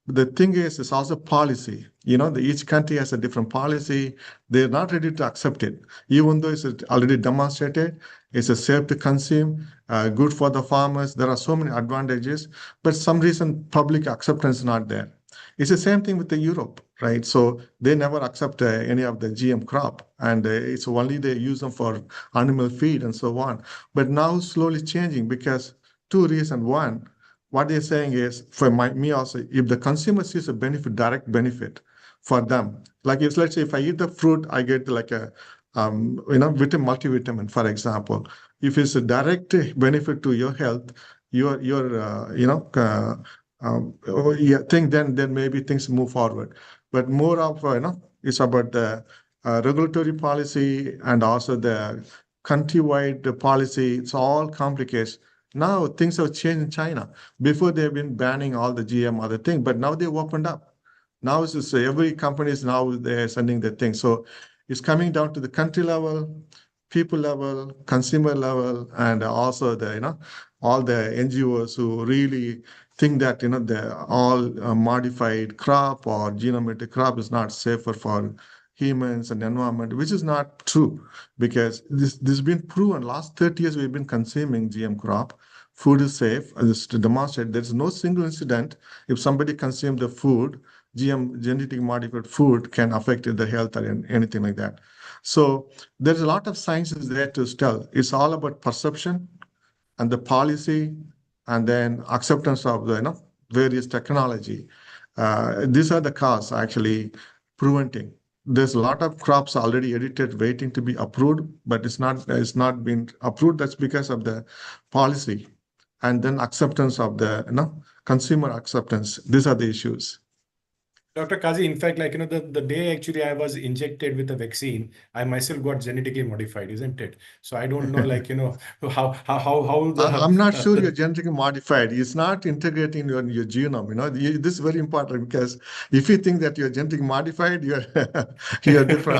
The thing is, it's also policy. Each country has a different policy. They're not ready to accept it, even though it's already demonstrated. It's a safe to consume, good for the farmers. There are so many advantages, but some reason public acceptance is not there. It's the same thing with the Europe, right? So they never accept any of the GM crop, and it's only they use them for animal feed and so on. But now slowly changing because two reasons. One, what they're saying is me also, if the consumer sees a benefit, direct benefit for them, like if let's say if I eat the fruit, I get like a multivitamin, for example. If it's a direct benefit to your health, your yeah, think then maybe things move forward. But more of it's about the regulatory policy and also the countrywide policy. It's all complicated. Now things have changed in China. Before they've been banning all the GM other thing, but now they've opened up. Now it's just every company is now they're sending their thing. So it's coming down to the country level, people level, consumer level, and also the all the NGOs who really think that the all modified crop or genomic crop is not safer for humans and environment, which is not true because this has been proven. Last 30 years we've been consuming GM crop. Food is safe. This to demonstrate there's no single incident if somebody consumes the food, GM genetic modified food can affect the health or anything like that. So there's a lot of sciences there to tell. It's all about perception and the policy and then acceptance of the various technology. These are the cause actually preventing. There's a lot of crops already edited waiting to be approved, but it's not been approved. That's because of the policy and then acceptance of the consumer acceptance. These are the issues. Dr. Kazi, in fact, the day actually I was injected with a vaccine, I myself got genetically modified, isn't it? So I don't know, how I'm not sure you're the genetically modified. It's not integrating your genome. This is very important because if you think that you're genetically modified, you're you're different.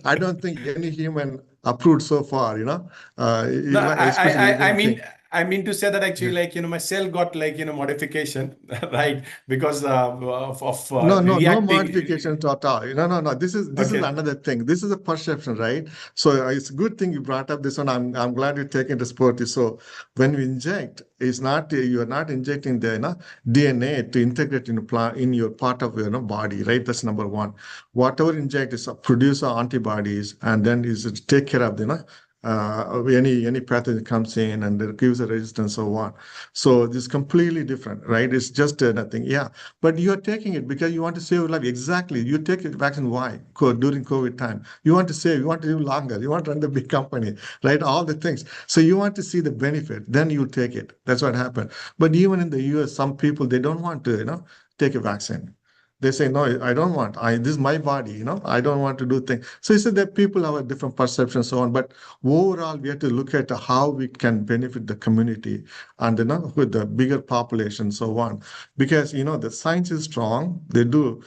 I don't think any human approved so far. No, Especially I living mean, thing. I mean to say that actually, Yeah. like, my cell got like, modification, right? Because of No reacting. modification to at all. No. This is Okay. another thing. This is a perception, right? So it's a good thing you brought up this one. I'm glad you're taking this sport. So when we inject, it's not you are not injecting the DNA to integrate in your part of your body, right? That's number one. Whatever inject is produce antibodies, and then is to take care of any pathogen comes in and it gives a resistance, so on. So this is completely different, right? It's just nothing. Yeah. But you are taking it because you want to save life. Exactly. You take the vaccine. Why? During COVID time. You want to save, you want to live longer, you want to run the big company, right? All the things. So you want to see the benefit, then you take it. That's what happened. But even in the US, some people, they don't want to, take a vaccine. They say, no, I don't want. This is my body, I don't want to do things. So you said that people have a different perception and so on. But overall, we have to look at how we can benefit the community and with the bigger population, so on. Because the science is strong. They do.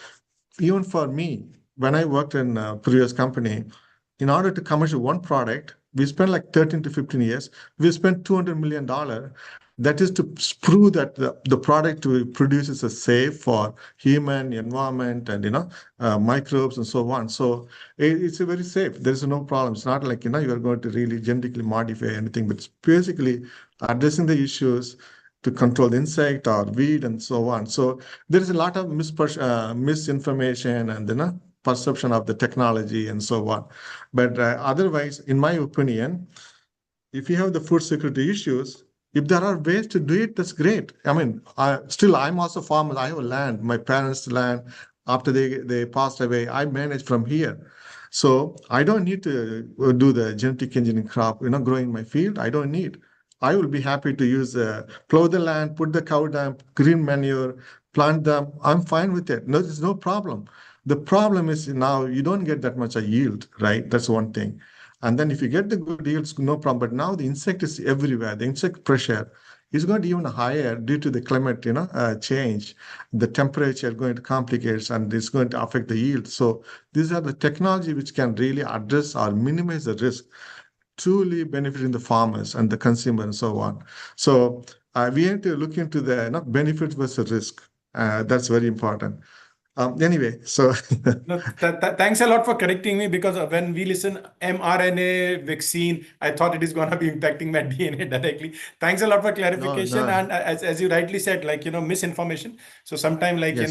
Even for me, when I worked in a previous company, in order to commercial one product, we spent like 13 to 15 years. We spent $200 million. That is to prove that the product we produce is safe for human, environment, and microbes and so on. So it's a very safe. There is no problem. It's not like you are going to really genetically modify anything, but it's basically addressing the issues to control the insect or weed and so on. So there is a lot of misinformation and perception of the technology and so on. But otherwise, in my opinion, if you have the food security issues, if there are ways to do it, that's great. I mean, I'm also farmer. I have land, my parents' land. After they passed away, I manage from here. So I don't need to do the genetic engineering crop, growing my field. I don't need. I will be happy to use plow the land, put the cow down, green manure, plant them. I'm fine with it. No, there's no problem. The problem is now you don't get that much a yield, right? That's one thing. And then if you get the good yields, no problem. But now the insect is everywhere. The insect pressure is going to be even higher due to the climate, change. The temperature going to complicate and it's going to affect the yield. So these are the technology which can really address or minimize the risk, truly benefiting the farmers and the consumer and so on. So we have to look into the benefits versus risk. That's very important. Anyway, so No, thanks a lot for correcting me, because when we listen mRNA vaccine, I thought it is going to be impacting my DNA directly. Thanks a lot for clarification. No. And as you rightly said, like, misinformation. So sometimes, like, Yes.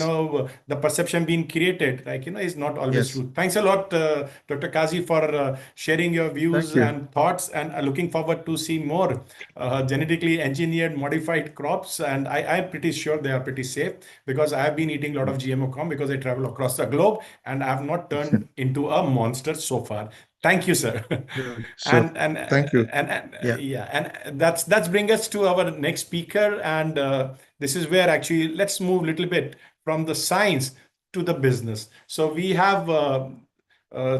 the perception being created, like, is not always Yes. true. Thanks a lot, Dr. Kazi, for sharing your views Thank you. and thoughts, and looking forward to see more genetically engineered modified crops. And I'm pretty sure they are pretty safe, because I have been eating a lot of GMO corn because I travel across the globe, and I have not turned into a monster so far. Thank you, sir. Sure. Thank you. Yeah. Yeah, and that's bring us to our next speaker, and this is where actually let's move a little bit from the science to the business. So we have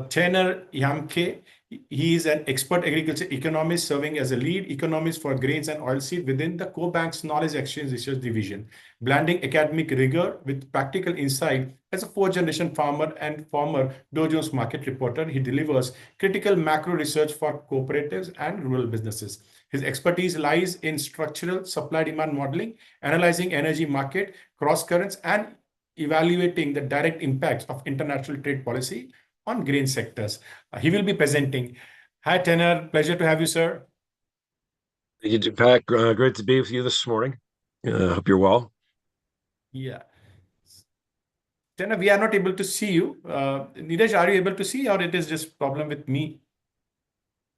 Tanner Yamke. He is an expert agriculture economist serving as a lead economist for grains and oilseed within the CoBank's Knowledge Exchange Research Division, blending academic rigor with practical insight. As a fourth-generation farmer and former Dow Jones market reporter, he delivers critical macro research for cooperatives and rural businesses. His expertise lies in structural supply-demand modeling, analyzing energy market cross-currents, and evaluating the direct impacts of international trade policy on grain sectors. He will be presenting. Hi, Tanner. Pleasure to have you, sir. Thank you, Deepak. Great to be with you this morning. Hope you're well. Yeah. Tanner, we are not able to see you. Neeraj, are you able to see, or it is just problem with me?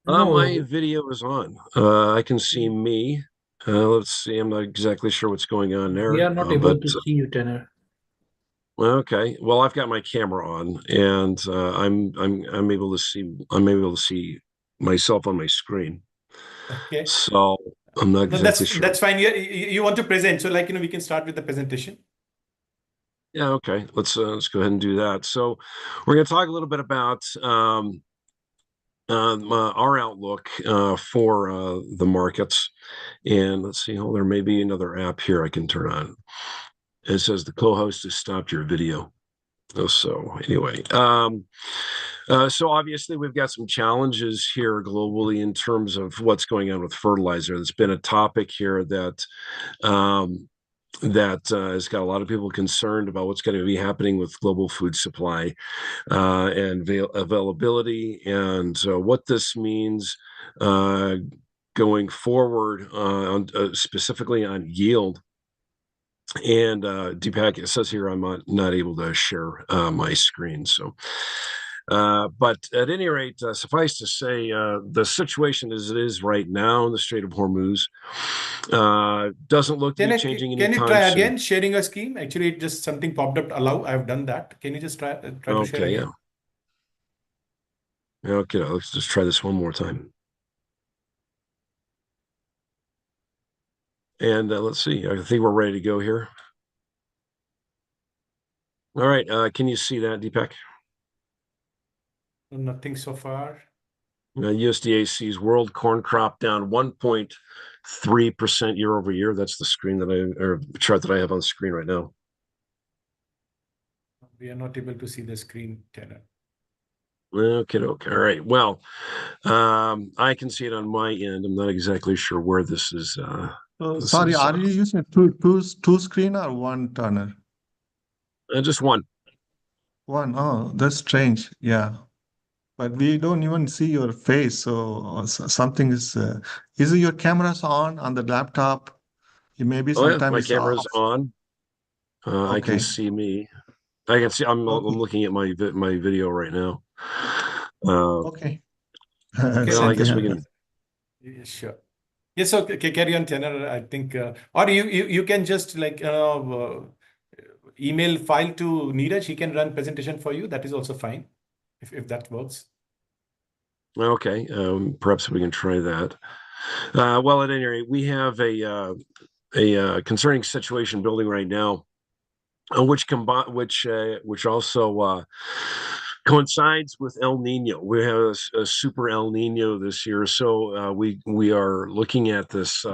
No. My video is on. I can see me. Let's see. I'm not exactly sure what's going on there. We are not able to see you, Tanner. Okay. Well, I've got my camera on, and I'm able to see. I'm able to see myself on my screen. Okay. So I'm not No, exactly sure. that's fine. You want to present, so like, we can start with the presentation. Yeah. Okay. Let's go ahead and do that. So we're going to talk a little bit about our outlook for the markets. And let's see. Oh, there may be another app here I can turn on. It says the co-host has stopped your video. So anyway, So obviously we've got some challenges here globally in terms of what's going on with fertilizer. There's been a topic here that has got a lot of people concerned about what's going to be happening with global food supply and availability, and what this means going forward, specifically on yield. And Deepak, it says here I'm not able to share my screen. So, but at any rate, suffice to say, the situation as it is right now in the Strait of Hormuz doesn't look to be changing anytime soon. Can you try again sharing a scheme? Actually, just something popped up. Allow. I've done that. Can you just try to share again? Yeah. Okay, let's just try this one more time. And let's see. I think we're ready to go here. All right. Can you see that, Deepak? Nothing so far. USDA sees world corn crop down 1.3% year over year. That's the screen or chart that I have on the screen right now. We are not able to see the screen, Tanner. Okay. All right. Well, I can see it on my end. I'm not exactly sure where this is. Sorry, are you using two screen or one, Turner? Just one. One. Oh, that's strange. Yeah. But we don't even see your face. So something is it your camera's on the laptop? It may be sometimes my camera's on. Okay. I can see me. I can see. I'm looking at my video right now. Okay. Well, I guess we can. Yeah, sure. Yes. So carry on, Tanner. I think, or you can just like email file to Neeraj. He can run presentation for you. That is also fine, if that works. Okay. Perhaps we can try that. Well, at any rate, we have a concerning situation building right now, which also coincides with El Nino. We have a super El Nino this year, so we are looking at this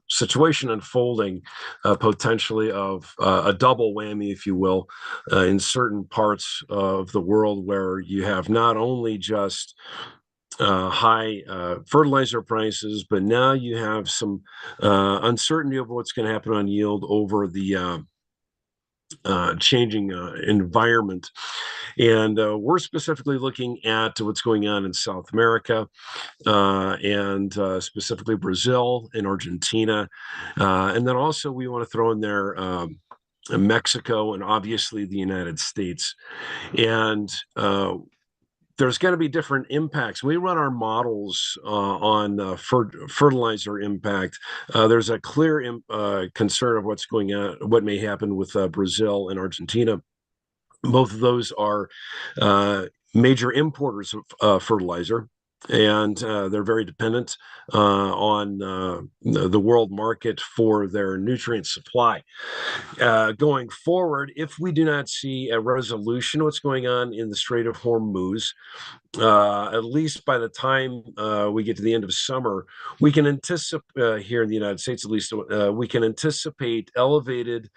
situation unfolding, potentially of a double whammy, if you will, in certain parts of the world where you have not only just high fertilizer prices, but now you have some uncertainty of what's going to happen on yield over the changing environment. And we're specifically looking at what's going on in South America, and specifically Brazil and Argentina. And then also we want to throw in there Mexico and obviously the United States. And there's going to be different impacts. We run our models on fertilizer impact. There's a clear concern of what's going on, what may happen with Brazil and Argentina. Both of those are major importers of fertilizer, and they're very dependent on the world market for their nutrient supply. Going forward, if we do not see a resolution of what's going on in the Strait of Hormuz, at least by the time we get to the end of summer, we can anticipate, here in the United States at least, we can anticipate elevated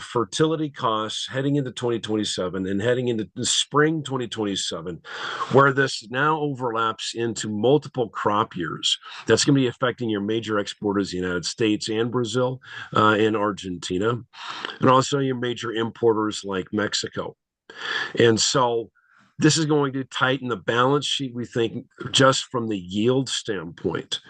fertility costs heading into 2027 and heading into spring 2027, where this now overlaps into multiple crop years. That's going to be affecting your major exporters, the United States and Brazil and Argentina, and also your major importers like Mexico. And so this is going to tighten the balance sheet, we think, just from the yield standpoint.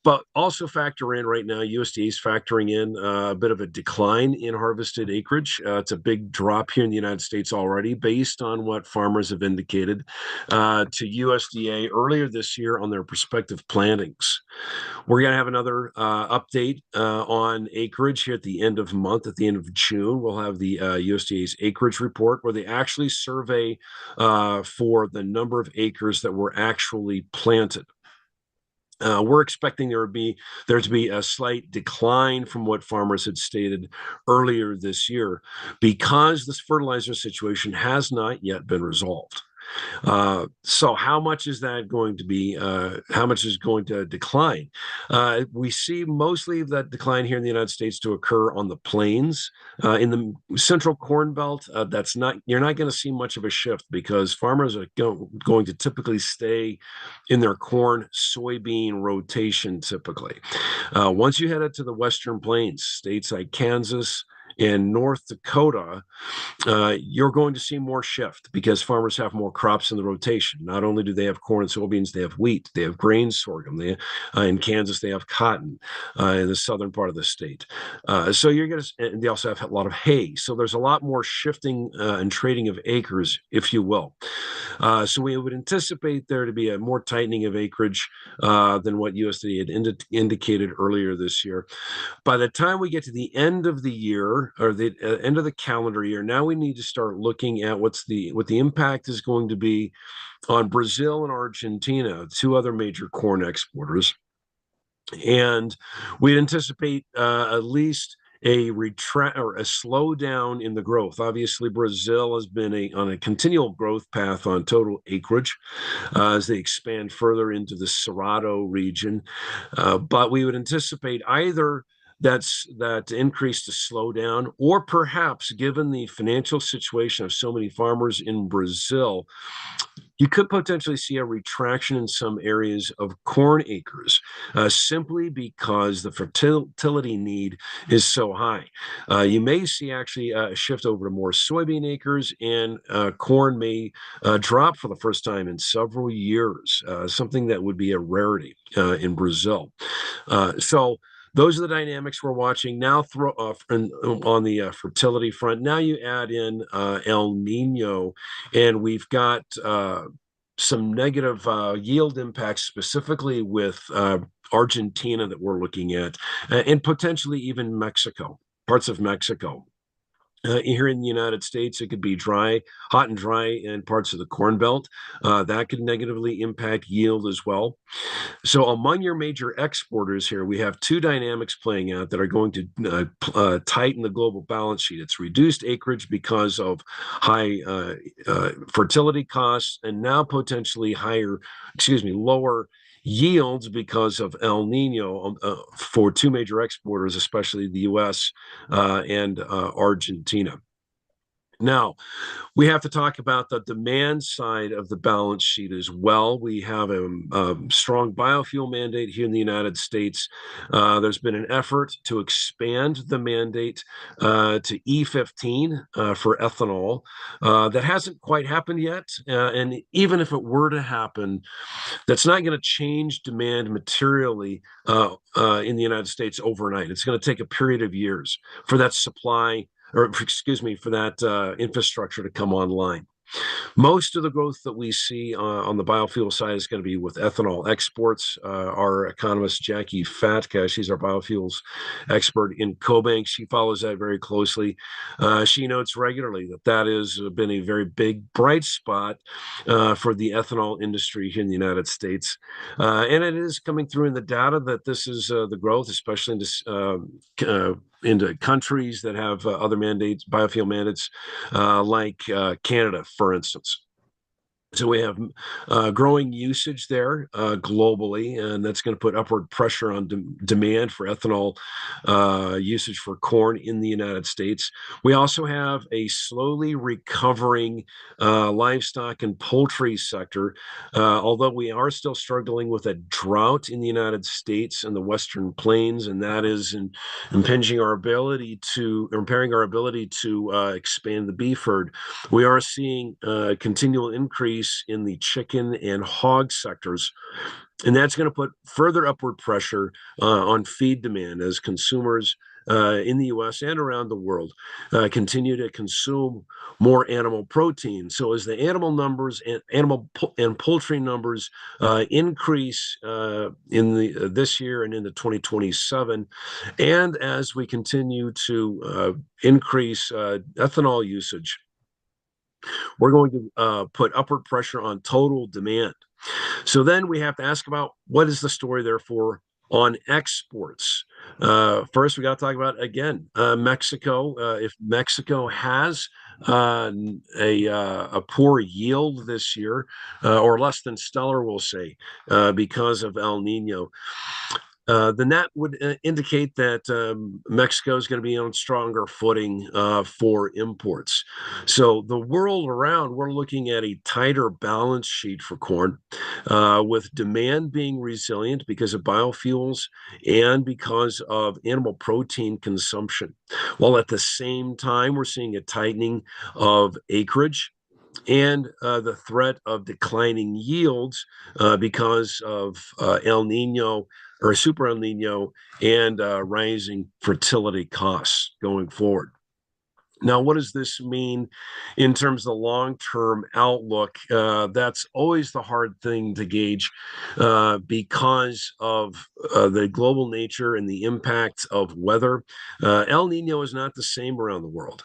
But also factor in right now, USDA is factoring in a bit of a decline in harvested acreage. It's a big drop here in the United States already, based on what farmers have indicated to USDA earlier this year on their prospective plantings. We're going to have another update on acreage here at the end of month, at the end of June. We'll have the USDA's acreage report, where they actually survey for the number of acres that were actually planted. We're expecting there to be a slight decline from what farmers had stated earlier this year, because this fertilizer situation has not yet been resolved. So how much is that going to be? How much is going to decline? We see mostly that decline here in the United States to occur on the plains. In the central corn belt, you're not going to see much of a shift because farmers are going to typically stay in their corn soybean rotation typically. Once you head up to the western plains, states like Kansas and North Dakota, you're going to see more shift because farmers have more crops in the rotation. Not only do they have corn and soybeans, they have wheat, they have grain sorghum. In Kansas, they have cotton in the southern part of the state. So you're going to, and they also have a lot of hay. So there's a lot more shifting and trading of acres, if you will. So we would anticipate there to be a more tightening of acreage than what USDA had indicated earlier this year. By the time we get to the end of the year or the end of the calendar year, now we need to start looking at what the impact is going to be on Brazil and Argentina, two other major corn exporters. And we anticipate at least a slowdown in the growth. Obviously, Brazil has been on a continual growth path on total acreage as they expand further into the Cerrado region. But we would anticipate either that increase to slow down, or perhaps, given the financial situation of so many farmers in Brazil, you could potentially see a retraction in some areas of corn acres simply because the fertility need is so high. You may see actually a shift over to more soybean acres, and corn may drop for the first time in several years, something that would be a rarity in Brazil. So those are the dynamics we're watching now. On the fertility front, now you add in El Nino, and we've got some negative yield impacts, specifically with Argentina that we're looking at, and potentially even Mexico, parts of Mexico. Here in the United States, it could be hot and dry in parts of the Corn Belt. That could negatively impact yield as well. So among your major exporters here, we have two dynamics playing out that are going to tighten the global balance sheet. It's reduced acreage because of high fertility costs, and now potentially lower yields because of El Nino for two major exporters, especially the U.S. And Argentina. Now, we have to talk about the demand side of the balance sheet as well. We have a strong biofuel mandate here in the United States. There's been an effort to expand the mandate to E15 for ethanol. That hasn't quite happened yet. And even if it were to happen, that's not going to change demand materially in the United States overnight. It's going to take a period of years for that for that infrastructure to come online. Most of the growth that we see on the biofuel side is going to be with ethanol exports. Our economist, Jackie Fatka, she's our biofuels expert in CoBank. She follows that very closely. She notes regularly that has been a very big, bright spot for the ethanol industry here in the United States. And it is coming through in the data that this is the growth, especially into countries that have other mandates, biofuel mandates, like Canada, for instance. So we have growing usage there globally, and that's going to put upward pressure on demand for ethanol usage for corn in the United States. We also have a slowly recovering livestock and poultry sector, although we are still struggling with a drought in the United States and the Western Plains, and that is impairing our ability to expand the beef herd. We are seeing a continual increase in the chicken and hog sectors, and that's going to put further upward pressure on feed demand as consumers in the U.S. and around the world continue to consume more animal protein. So as the animal numbers and and poultry numbers increase in this year and into 2027, and as we continue to increase ethanol usage, we're going to put upward pressure on total demand. So then we have to ask about what is the story there for On exports, first we got to talk about, again, Mexico. If Mexico has a poor yield this year, or less than stellar, we'll say, because of El Nino, then that would indicate that Mexico is going to be on stronger footing for imports. So the world around, we're looking at a tighter balance sheet for corn, with demand being resilient because of biofuels and because of animal protein consumption. While at the same time, we're seeing a tightening of acreage and the threat of declining yields because of El Nino or Super El Nino and rising fertility costs going forward. Now, what does this mean in terms of the long-term outlook? That's always the hard thing to gauge because of the global nature and the impact of weather. El Nino is not the same around the world.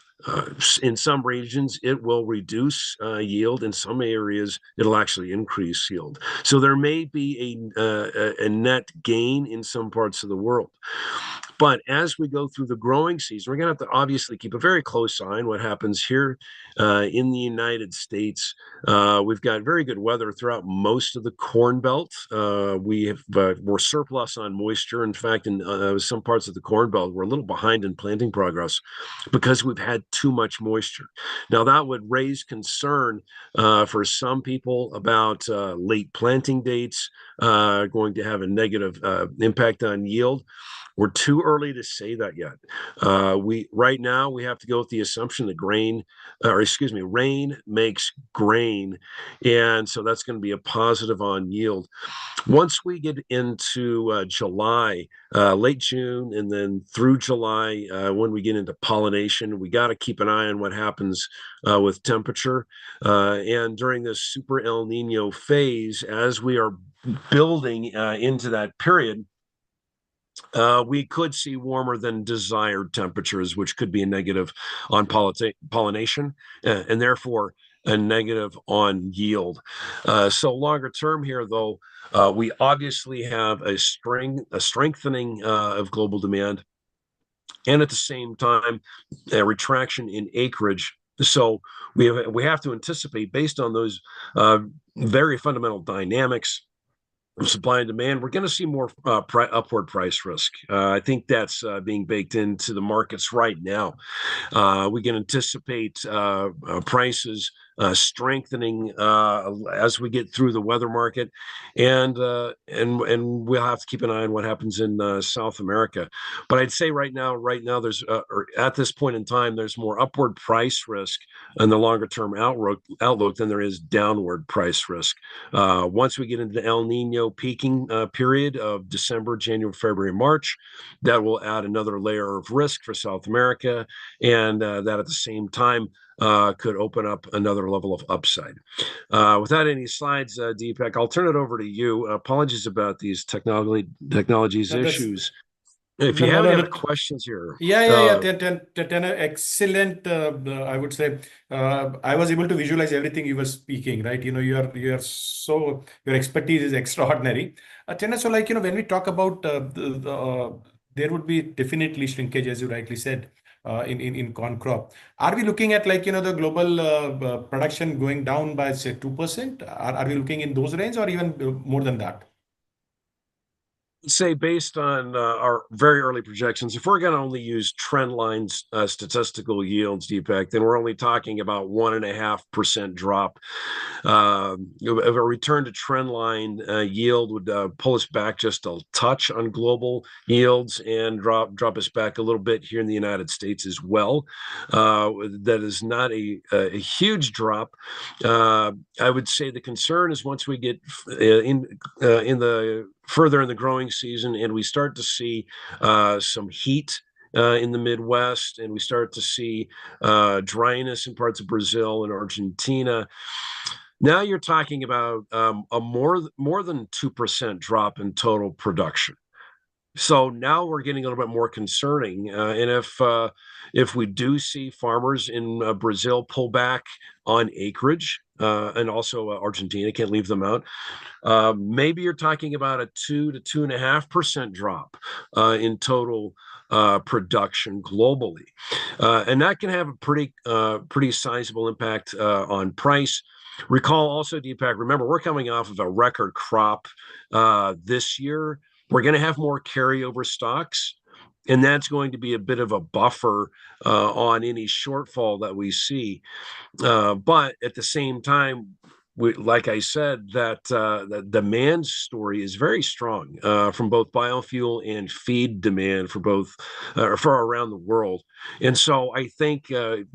In some regions, it will reduce yield. In some areas, it'll actually increase yield. So there may be a net gain in some parts of the world. But as we go through the growing season, we're going to have to obviously keep a very close eye on what happens here in the United States. We've got very good weather throughout most of the Corn Belt. We're surplus on moisture. In fact, in some parts of the Corn Belt, we're a little behind in planting progress because we've had too much moisture. Now, that would raise concern for some people about late planting dates going to have a negative impact on yield. We're too early to say that yet. Right now we have to go with the assumption that rain makes grain, and so that's going to be a positive on yield. Once we get into July, late June, and then through July, when we get into pollination, we got to keep an eye on what happens with temperature. And during this Super El Nino phase, as we are building into that period, we could see warmer than desired temperatures, which could be a negative on pollination and therefore a negative on yield. So longer term here, though, we obviously have a strengthening of global demand, and at the same time, a retraction in acreage. So we have to anticipate, based on those very fundamental dynamics, supply and demand, we're going to see more upward price risk. I think that's being baked into the markets right now. We can anticipate prices strengthening as we get through the weather market, and we'll have to keep an eye on what happens in South America. But I'd say right now there's or at this point in time, there's more upward price risk in the longer term outlook than there is downward price risk. Once we get into the El Nino peaking period of December, January, February, March, that will add another layer of risk for South America, and that at the same time could open up another level of upside. Without any slides, Deepak, I'll turn it over to you. Apologies about these technologies issues. If you have any other questions here. Yeah. Excellent. I would say I was able to visualize everything you were speaking, right? Your expertise is extraordinary. Tena, so when we talk about there would be definitely shrinkage, as you rightly said, in corn crop. Are we looking at the global production going down by say 2%? Are we looking in those range or even more than that? Say based on our very early projections, if we're going to only use trend lines statistical yields, Deepak, then we're only talking about 1.5% drop. A return to trend line yield would pull us back just a touch on global yields and drop us back a little bit here in the United States as well. That is not a huge drop. I would say the concern is once we get further in the growing season and we start to see some heat in the Midwest, and we start to see dryness in parts of Brazil and Argentina. Now you're talking about a more than 2% drop in total production. So now we're getting a little bit more concerning. And if we do see farmers in Brazil pull back on acreage, and also Argentina, can't leave them out, maybe you're talking about a 2 to 2.5% drop in total production globally, and that can have a pretty sizable impact on price. Recall also, Deepak, remember we're coming off of a record crop this year. We're going to have more carryover stocks, and that's going to be a bit of a buffer on any shortfall that we see. But at the same time, like I said, that the demand story is very strong from both biofuel and feed demand for both for around the world. And so I think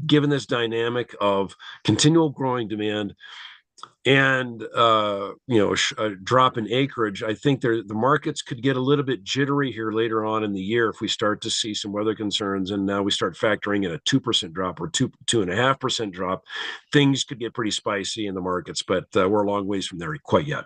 given this dynamic of continual growing demand and a drop in acreage, I think the markets could get a little bit jittery here later on in the year if we start to see some weather concerns, and now we start factoring in a 2% drop or 2.5% drop. Things could get pretty spicy in the markets, but we're a long ways from there quite yet.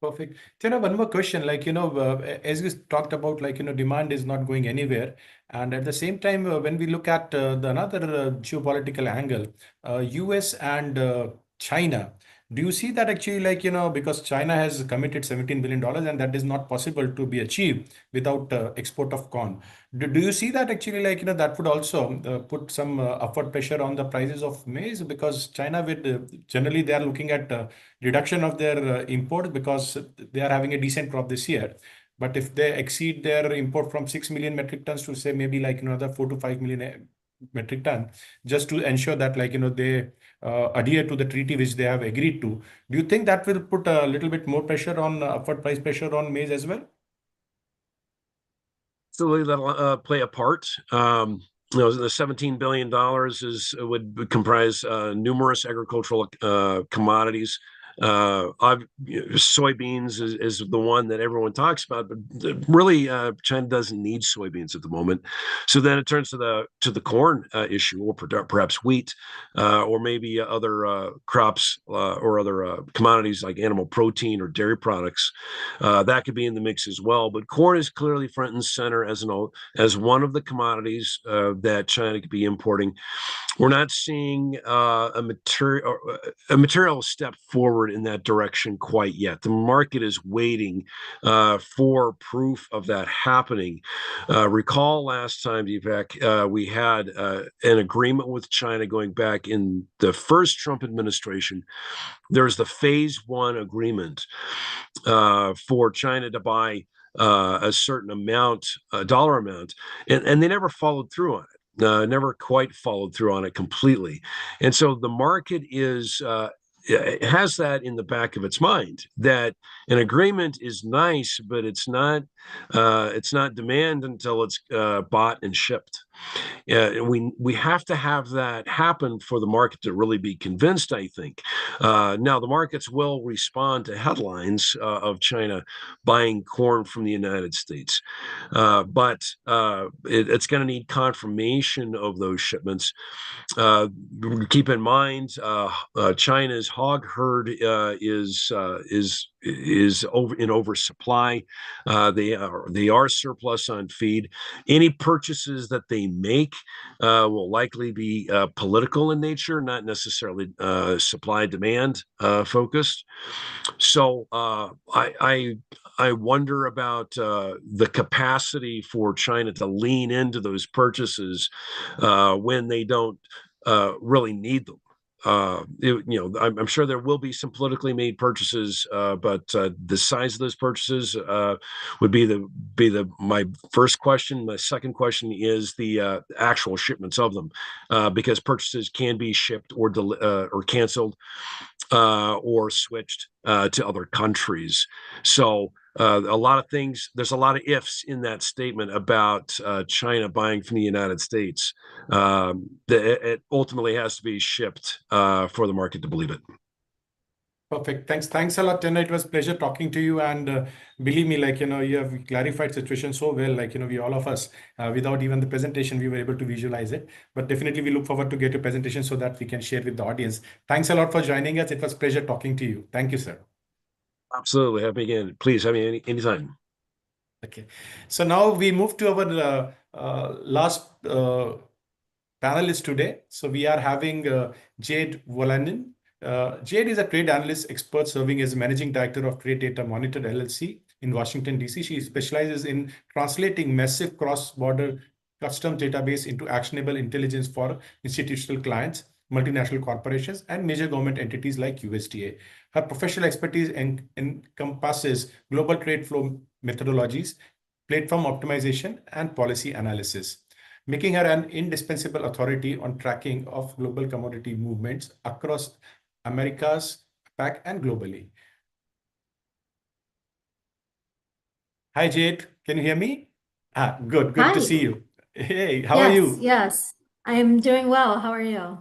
Perfect. Then one more question, as we talked about, demand is not going anywhere. And at the same time, when we look at another geopolitical angle, US and China, do you see that actually, because China has committed $17 billion and that is not possible to be achieved without export of corn. Do you see that actually, that would also put some upward pressure on the prices of maize? Because China would generally they are looking at reduction of their imports because they are having a decent crop this year. But if they exceed their import from 6 million metric tons to say maybe another 4 to 5 million metric ton, just to ensure that they adhere to the treaty which they have agreed to. Do you think that will put a little bit more pressure on upward price pressure on maize as well? Absolutely, that'll play a part. The $17 billion would comprise numerous agricultural commodities. Soybeans is the one that everyone talks about, but really China doesn't need soybeans at the moment. So then it turns to the corn issue, or perhaps wheat, or maybe other crops or other commodities like animal protein or dairy products. That could be in the mix as well. But corn is clearly front and center as one of the commodities that China could be importing. We're not seeing a material step forward in that direction quite yet. The market is waiting for proof of that happening. Recall last time, Deepak, we had an agreement with China going back in the first Trump administration. There's the phase 1 agreement for China to buy a certain amount, a dollar amount, and they never followed through on it. Never quite followed through on it completely. And so the market it has that in the back of its mind, that an agreement is nice, but it's not demand until it's bought and shipped. We have to have that happen for the market to really be convinced, I think. Now, the markets will respond to headlines of China buying corn from the United States, but it's going to need confirmation of those shipments. Keep in mind, China's hog herd is in oversupply. They are surplus on feed. Any purchases that they make will likely be political in nature, not necessarily supply demand focused. So I wonder about the capacity for China to lean into those purchases when they don't really need them. I'm sure there will be some politically made purchases, but the size of those purchases would be my first question. My second question is the actual shipments of them, because purchases can be shipped or canceled or switched to other countries. So a lot of things, there's a lot of ifs in that statement about China buying from the United States. It ultimately has to be shipped for the market to believe it. Perfect. Thanks a lot, Tanner. It was a pleasure talking to you. And believe me, you have clarified situation so well, we all of us, without even the presentation, we were able to visualize it. But definitely we look forward to get your presentation so that we can share with the audience. Thanks a lot for joining us. It was a pleasure talking to you. Thank you, sir. Absolutely. Have me again. Please have me anytime. Okay. So now we move to our last panelist today. So we are having Jade Volanin. Jade is a trade analyst expert serving as managing director of Trade Data Monitor LLC in Washington, D.C. She specializes in translating massive cross-border custom database into actionable intelligence for institutional clients, multinational corporations, and major government entities like USDA. Her professional expertise encompasses global trade flow methodologies, platform optimization, and policy analysis, making her an indispensable authority on tracking of global commodity movements across Americas, APAC, and globally. Hi, Jade. Can you hear me? Good to Hi. see you. Hey, how are you? Yes, I'm doing well. How are you?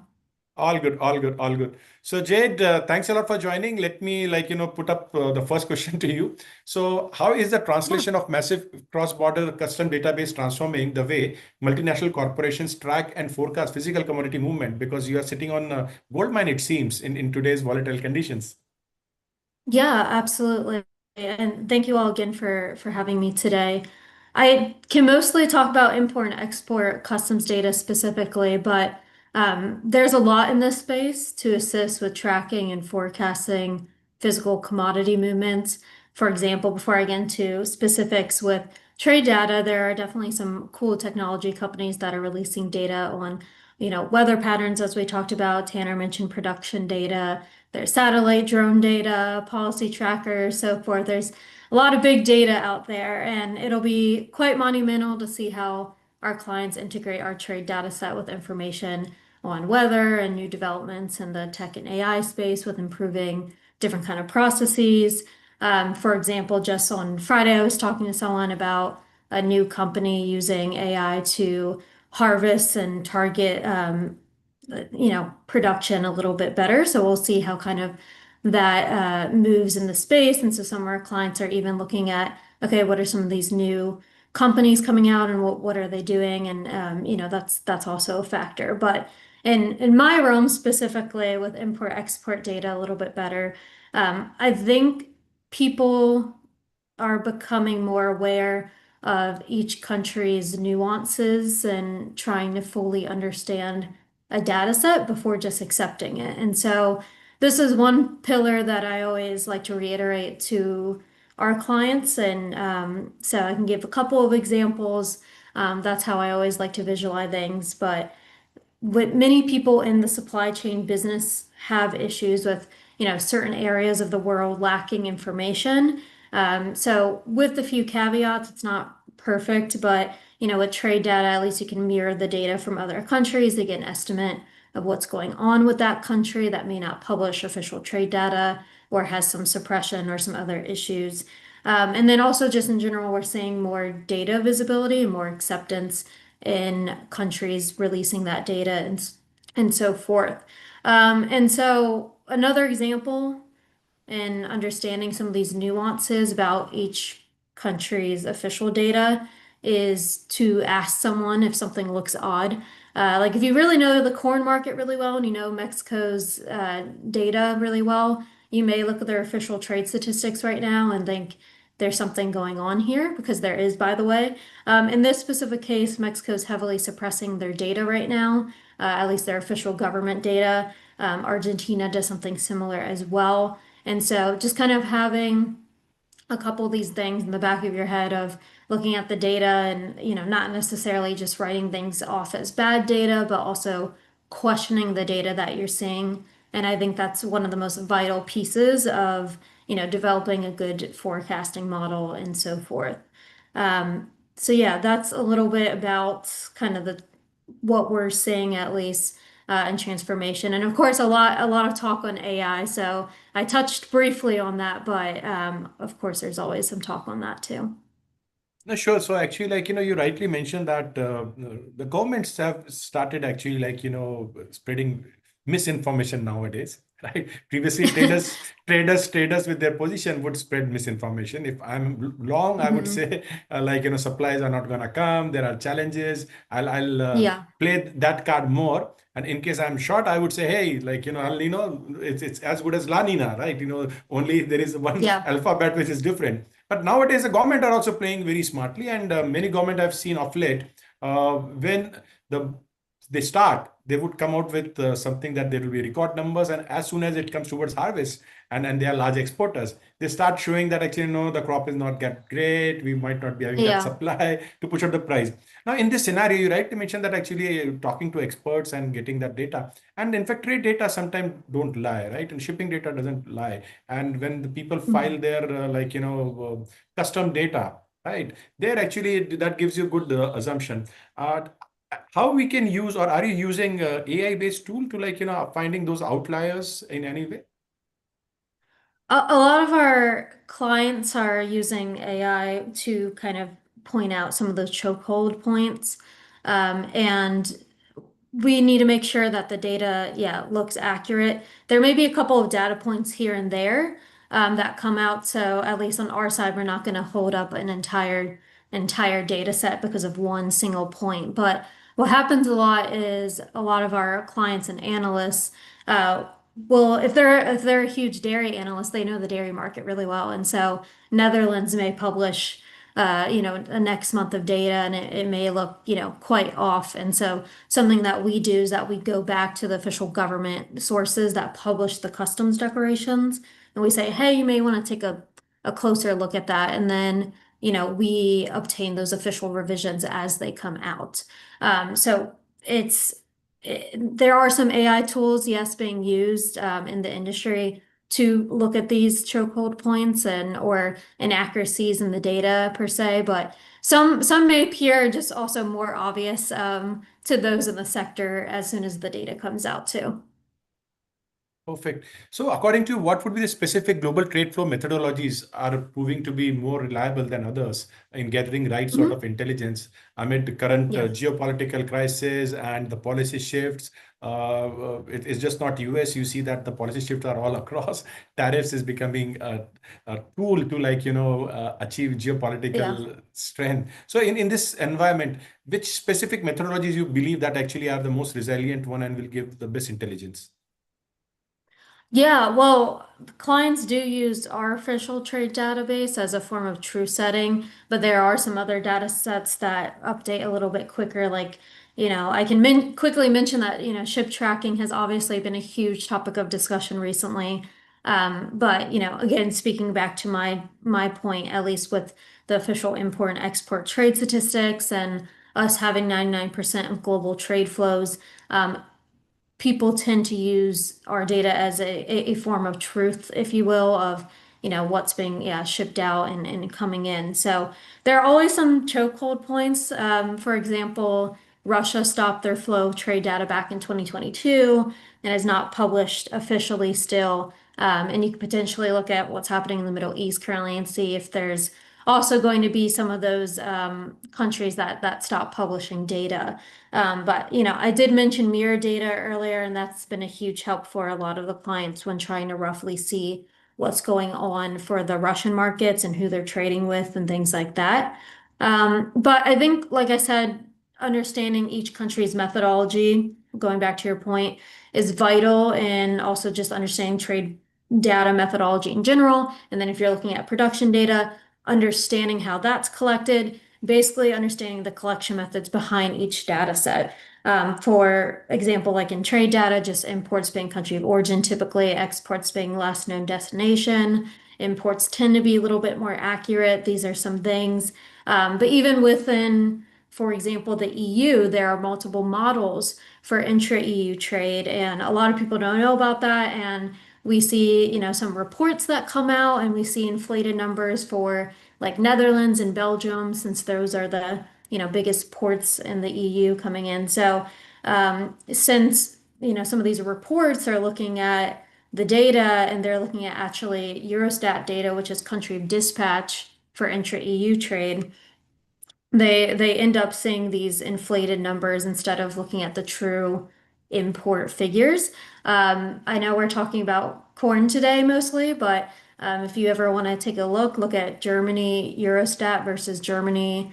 All good, all good, all good. So Jade, thanks a lot for joining. Let me put up the first question to you. So how is the translation of massive cross-border custom database transforming the way multinational corporations track and forecast physical commodity movement? Because you are sitting on a gold mine, it seems, in today's volatile conditions. Yeah, absolutely. And thank you all again for having me today. I can mostly talk about import and export customs data specifically, but there's a lot in this space to assist with tracking and forecasting physical commodity movements. For example, before I get into specifics with trade data, there are definitely some cool technology companies that are releasing data on, weather patterns, as we talked about. Tanner mentioned production data. There's satellite drone data, policy trackers, so forth. There's a lot of big data out there, and it'll be quite monumental to see how our clients integrate our trade data set with information on weather and new developments in the tech and AI space with improving different kind of processes. For example, just on Friday, I was talking to someone about a new company using AI to harvest and target production a little bit better. So we'll see how kind of that moves in the space. And so some of our clients are even looking at, okay, what are some of these new companies coming out and what are they doing? And that's also a factor. But in my realm specifically with import export data a little bit better, I think people are becoming more aware of each country's nuances and trying to fully understand a data set before just accepting it. And so this is one pillar that I always like to reiterate to our clients. And so I can give a couple of examples. That's how I always like to visualize things. But what many people in the supply chain business have issues with, certain areas of the world lacking information. So with a few caveats, it's not perfect, but with trade data, at least you can mirror the data from other countries to get an estimate of what's going on with that country that may not publish official trade data or has some suppression or some other issues. And then also just in general, we're seeing more data visibility and more acceptance in countries releasing that data and so forth. And so another example in understanding some of these nuances about each country's official data is to ask someone if something looks odd. Like if you really know the corn market really well and you know Mexico's data really well, you may look at their official trade statistics right now and think there's something going on here, because there is, by the way. In this specific case, Mexico's heavily suppressing their data right now, at least their official government data. Argentina does something similar as well. And so just kind of having a couple of these things in the back of your head of looking at the data and, not necessarily just writing things off as bad data, but also questioning the data that you're seeing. And I think that's one of the most vital pieces of, developing a good forecasting model and so forth. So yeah, that's a little bit about kind of what we're seeing at least in transformation. And of course, a lot of talk on AI. So I touched briefly on that, but of course, there's always some talk on that too. No, sure. So actually, you rightly mentioned that the governments have started actually, spreading misinformation nowadays, right? Previously, traders with their position would spread misinformation. If I'm long, I would say, supplies are not gonna come. There are challenges. I'll play that card more. And in case I'm short, I would say, hey, it's as good as La Nina, right? Only there is one alphabet which is different. But nowadays, the government are also playing very smartly, and many government I've seen of late, when they start, they would come out with something that there will be record numbers, and as soon as it comes towards harvest, and they are large exporters, they start showing that actually no, the crop is not that great. We might not be having that supply to push up the price. Now, in this scenario, you rightly mentioned that actually talking to experts and getting that data, and in fact, trade data sometimes don't lie, right? And shipping data doesn't lie. And when the people file their custom data, right, there actually that gives you good assumption. How we can use, or are you using AI-based tool to finding those outliers in any way? A lot of our clients are using AI to kind of point out some of those chokehold points. And we need to make sure that the data, looks accurate. There may be a couple of data points here and there that come out. So at least on our side, we're not going to hold up an entire data set because of one single point. But what happens a lot is a lot of our clients and analysts, well, if they're a huge dairy analyst, they know the dairy market really well, and so Netherlands may publish, a next month of data, and it may look, quite off. And so something that we do is that we go back to the official government sources that publish the customs declarations, and we say, hey, you may want to take a closer look at that, and then we obtain those official revisions as they come out. So there are some AI tools, yes, being used in the industry to look at these chokehold points or inaccuracies in the data per se, but some may appear just also more obvious to those in the sector as soon as the data comes out too. Perfect. So according to you, what would be the specific global trade flow methodologies are proving to be more reliable than others in gathering right sort of intelligence amid the current geopolitical crisis and the policy shifts? It's just not US. You see that the policy shifts are all across. Tariffs is becoming a tool to achieve geopolitical strength. So in this environment, which specific methodologies you believe that actually are the most resilient one and will give the best intelligence? Yeah, well, clients do use our official trade database as a form of true setting, but there are some other data sets that update a little bit quicker. Like, I can quickly mention that, ship tracking has obviously been a huge topic of discussion recently. But, again, speaking back to my point, at least with the official import and export trade statistics and us having 99% of global trade flows, people tend to use our data as a form of truth, if you will, of what's being shipped out and coming in. So there are always some chokehold points. For example, Russia stopped their flow of trade data back in 2022 and has not published officially still. And you could potentially look at what's happening in the Middle East currently and see if there's also going to be some of those countries that stop publishing data. But I did mention mirror data earlier, and that's been a huge help for a lot of the clients when trying to roughly see what's going on for the Russian markets and who they're trading with and things like that. But I think, like I said, understanding each country's methodology, going back to your point, is vital, and also just understanding trade data methodology in general. And then if you're looking at production data, understanding how that's collected, basically understanding the collection methods behind each data set. For example, like in trade data, just imports being country of origin, typically exports being last known destination. Imports tend to be a little bit more accurate. These are some things. But even within, for example, the EU, there are multiple models for intra-EU trade, and a lot of people don't know about that. And we see, some reports that come out, and we see inflated numbers for like Netherlands and Belgium, since those are the, biggest ports in the EU coming in. So since, some of these reports are looking at the data, and they're looking at actually Eurostat data, which is country of dispatch for intra-EU trade, they end up seeing these inflated numbers instead of looking at the true import figures. I know we're talking about corn today mostly, but if you ever want to take a look at Germany Eurostat versus Germany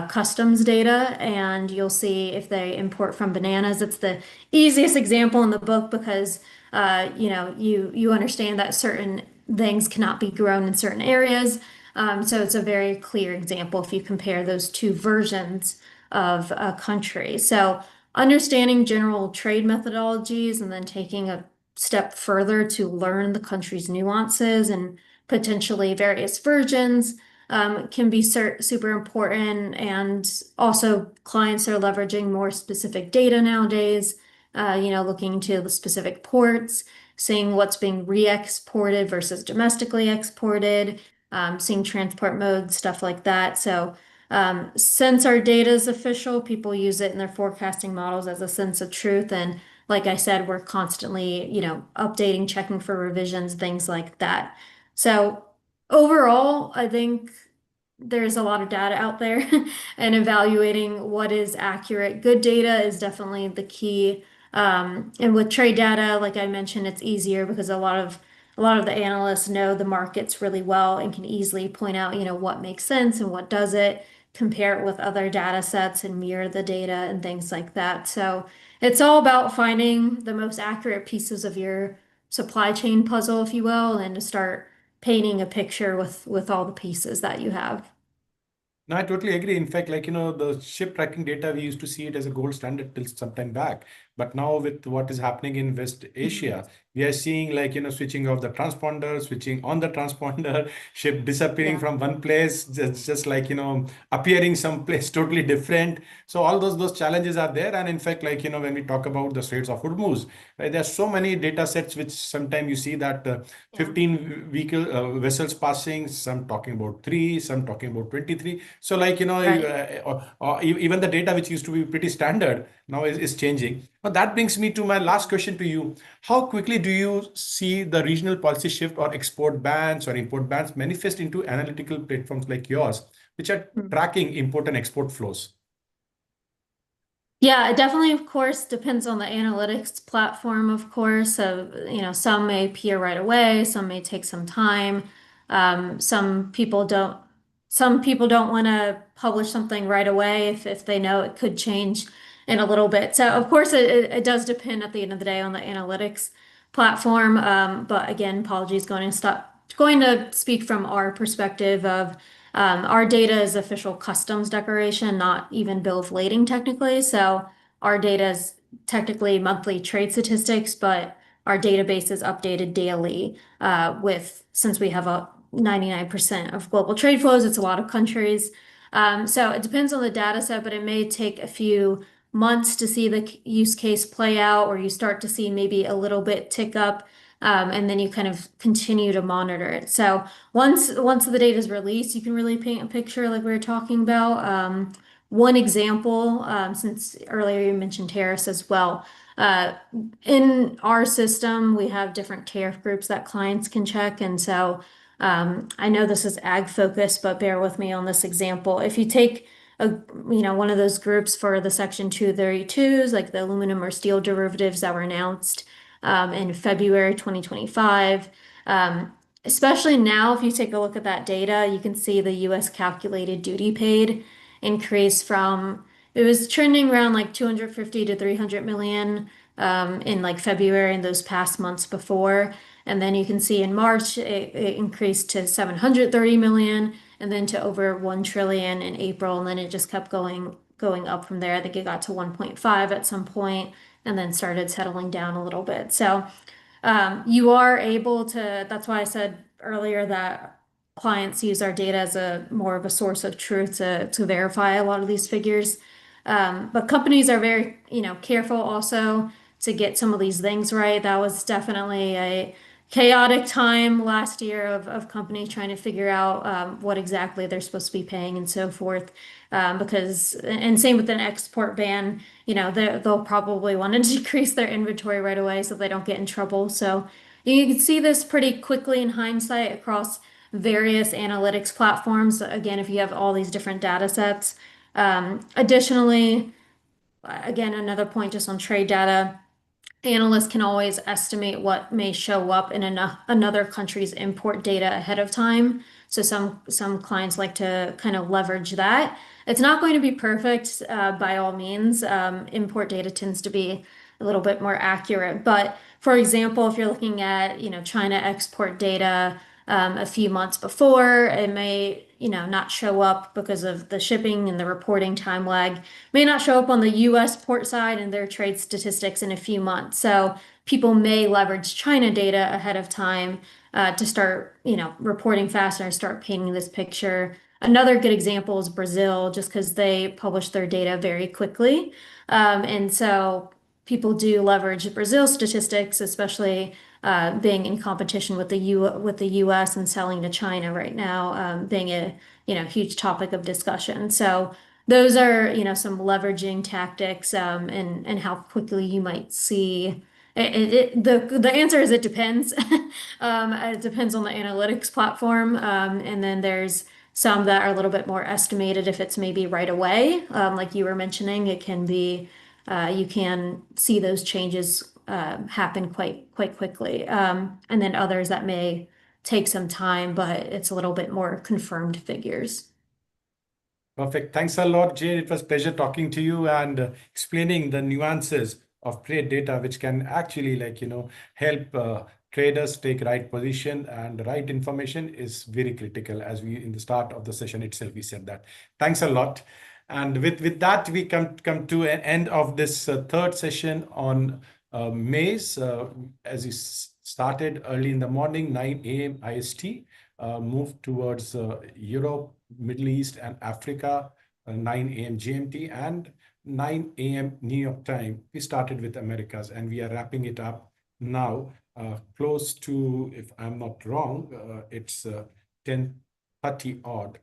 customs data, and you'll see if they import from bananas. It's the easiest example in the book because you understand that certain things cannot be grown in certain areas. So it's a very clear example if you compare those two versions of a country. So understanding general trade methodologies and then taking a step further to learn the country's nuances and potentially various versions can be super important. And also clients are leveraging more specific data nowadays, looking into the specific ports, seeing what's being re-exported versus domestically exported, seeing transport modes, stuff like that. So since our data is official, people use it in their forecasting models as a sense of truth. And like I said, we're constantly, updating, checking for revisions, things like that. So overall, I think there's a lot of data out there and evaluating what is accurate. Good data is definitely the key. And with trade data, like I mentioned, it's easier because a lot of the analysts know the markets really well and can easily point out, what makes sense and what doesn't, compare it with other data sets and mirror the data and things like that. So it's all about finding the most accurate pieces of your supply chain puzzle, if you will, and to start painting a picture with all the pieces that you have. No, I totally agree. In fact, the ship tracking data, we used to see it as a gold standard till some time back. But now with what is happening in West Asia, we are seeing switching off the transponder, switching on the transponder, ship disappearing from one place, just appearing someplace totally different. So all those challenges are there. And in fact, when we talk about the Straits of Hormuz, right, there are so many data sets which sometimes you see that 15 vessels passing, some talking about 3, some talking about 23. So even the data which used to be pretty standard now is changing. But that brings me to my last question to you. How quickly do you see the regional policy shift or export bans or import bans manifest into analytical platforms like yours, which are tracking import and export flows? Yeah, it definitely, of course, depends on the analytics platform, of course. So, some may appear right away, some may take some time. Some people don't want to publish something right away if they know it could change in a little bit. So, of course, it does depend at the end of the day on the analytics platform. But again, apologies, going to speak from our perspective of our data is official customs declaration, not even bill of lading technically. So our data is technically monthly trade statistics, but our database is updated daily since we have a 99% of global trade flows. It's a lot of countries. So it depends on the data set, but it may take a few months to see the use case play out, or you start to see maybe a little bit tick up. And then you kind of continue to monitor it. So once the data is released, you can really paint a picture like we were talking about. One example, since earlier you mentioned tariffs as well. In our system, we have different tariff groups that clients can check. And so I know this is ag focused, but bear with me on this example. If you take one of those groups for the Section 232s, like the aluminum or steel derivatives that were announced in February 2025. Especially now, if you take a look at that data, you can see the US calculated duty paid increase it was trending around like 250 to 300 million in like February and those past months before. And then you can see in March, it increased to 730 million and then to over 1 trillion in April. And then it just kept going up from there. I think it got to 1.5 at some point and then started settling down a little bit. So you are able to, that's why I said earlier that clients use our data as more of a source of truth to verify a lot of these figures. But companies are very, careful also to get some of these things right. That was definitely a chaotic time last year of companies trying to figure out what exactly they're supposed to be paying and so forth. And same with an export ban, they'll probably want to decrease their inventory right away so they don't get in trouble. So you can see this pretty quickly in hindsight across various analytics platforms. Again, if you have all these different data sets. Additionally, again, another point just on trade data, analysts can always estimate what may show up in another country's import data ahead of time. So some clients like to kind of leverage that. It's not going to be perfect by all means. Import data tends to be a little bit more accurate. But for example, if you're looking at China export data a few months before. It may, not show up because of the shipping and the reporting time lag. May not show up on the U.S. port side and their trade statistics in a few months. So people may leverage China data ahead of time to start, reporting faster and start painting this picture. Another good example is Brazil, just because they publish their data very quickly. And so people do leverage Brazil statistics, especially being in competition with the U.S. and selling to China right now, being a huge topic of discussion. So those are some leveraging tactics, and how quickly you might see. The answer is it depends. It depends on the analytics platform, and then there's some that are a little bit more estimated if it's maybe right away. Like you were mentioning, it can be you can see those changes happen quite quickly. And then others that may take some time, but it's a little bit more confirmed figures. Perfect. Thanks a lot, Jane. It was a pleasure talking to you and explaining the nuances of trade data, which can actually help traders take right position, and right information is very critical, as we in the start of the session itself we said that. Thanks a lot. And with that, we come to an end of this third session on Maize. As you started early in the morning, 9 a.m. IST, moved towards Europe, Middle East, and Africa, 9 a.m. GMT, and 9 a.m. New York time. We started with Americas, and we are wrapping it up now, close to, if I'm not wrong, it's 10:30 odd.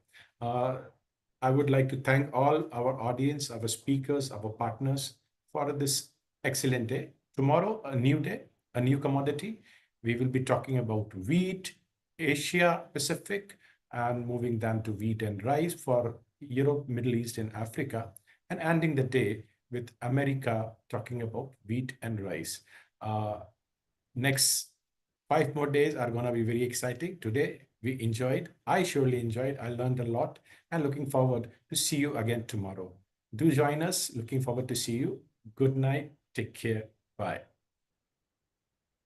I would like to thank all our audience, our speakers, our partners for this excellent day. Tomorrow, a new day, a new commodity. We will be talking about wheat, Asia Pacific, and moving then to wheat and rice for Europe, Middle East, and Africa, and ending the day with America talking about wheat and rice. Next 5 more days are going to be very exciting. Today, we enjoyed. I surely enjoyed. I learned a lot, and looking forward to see you again tomorrow. Do join us. Looking forward to see you. Good night. Take care. Bye.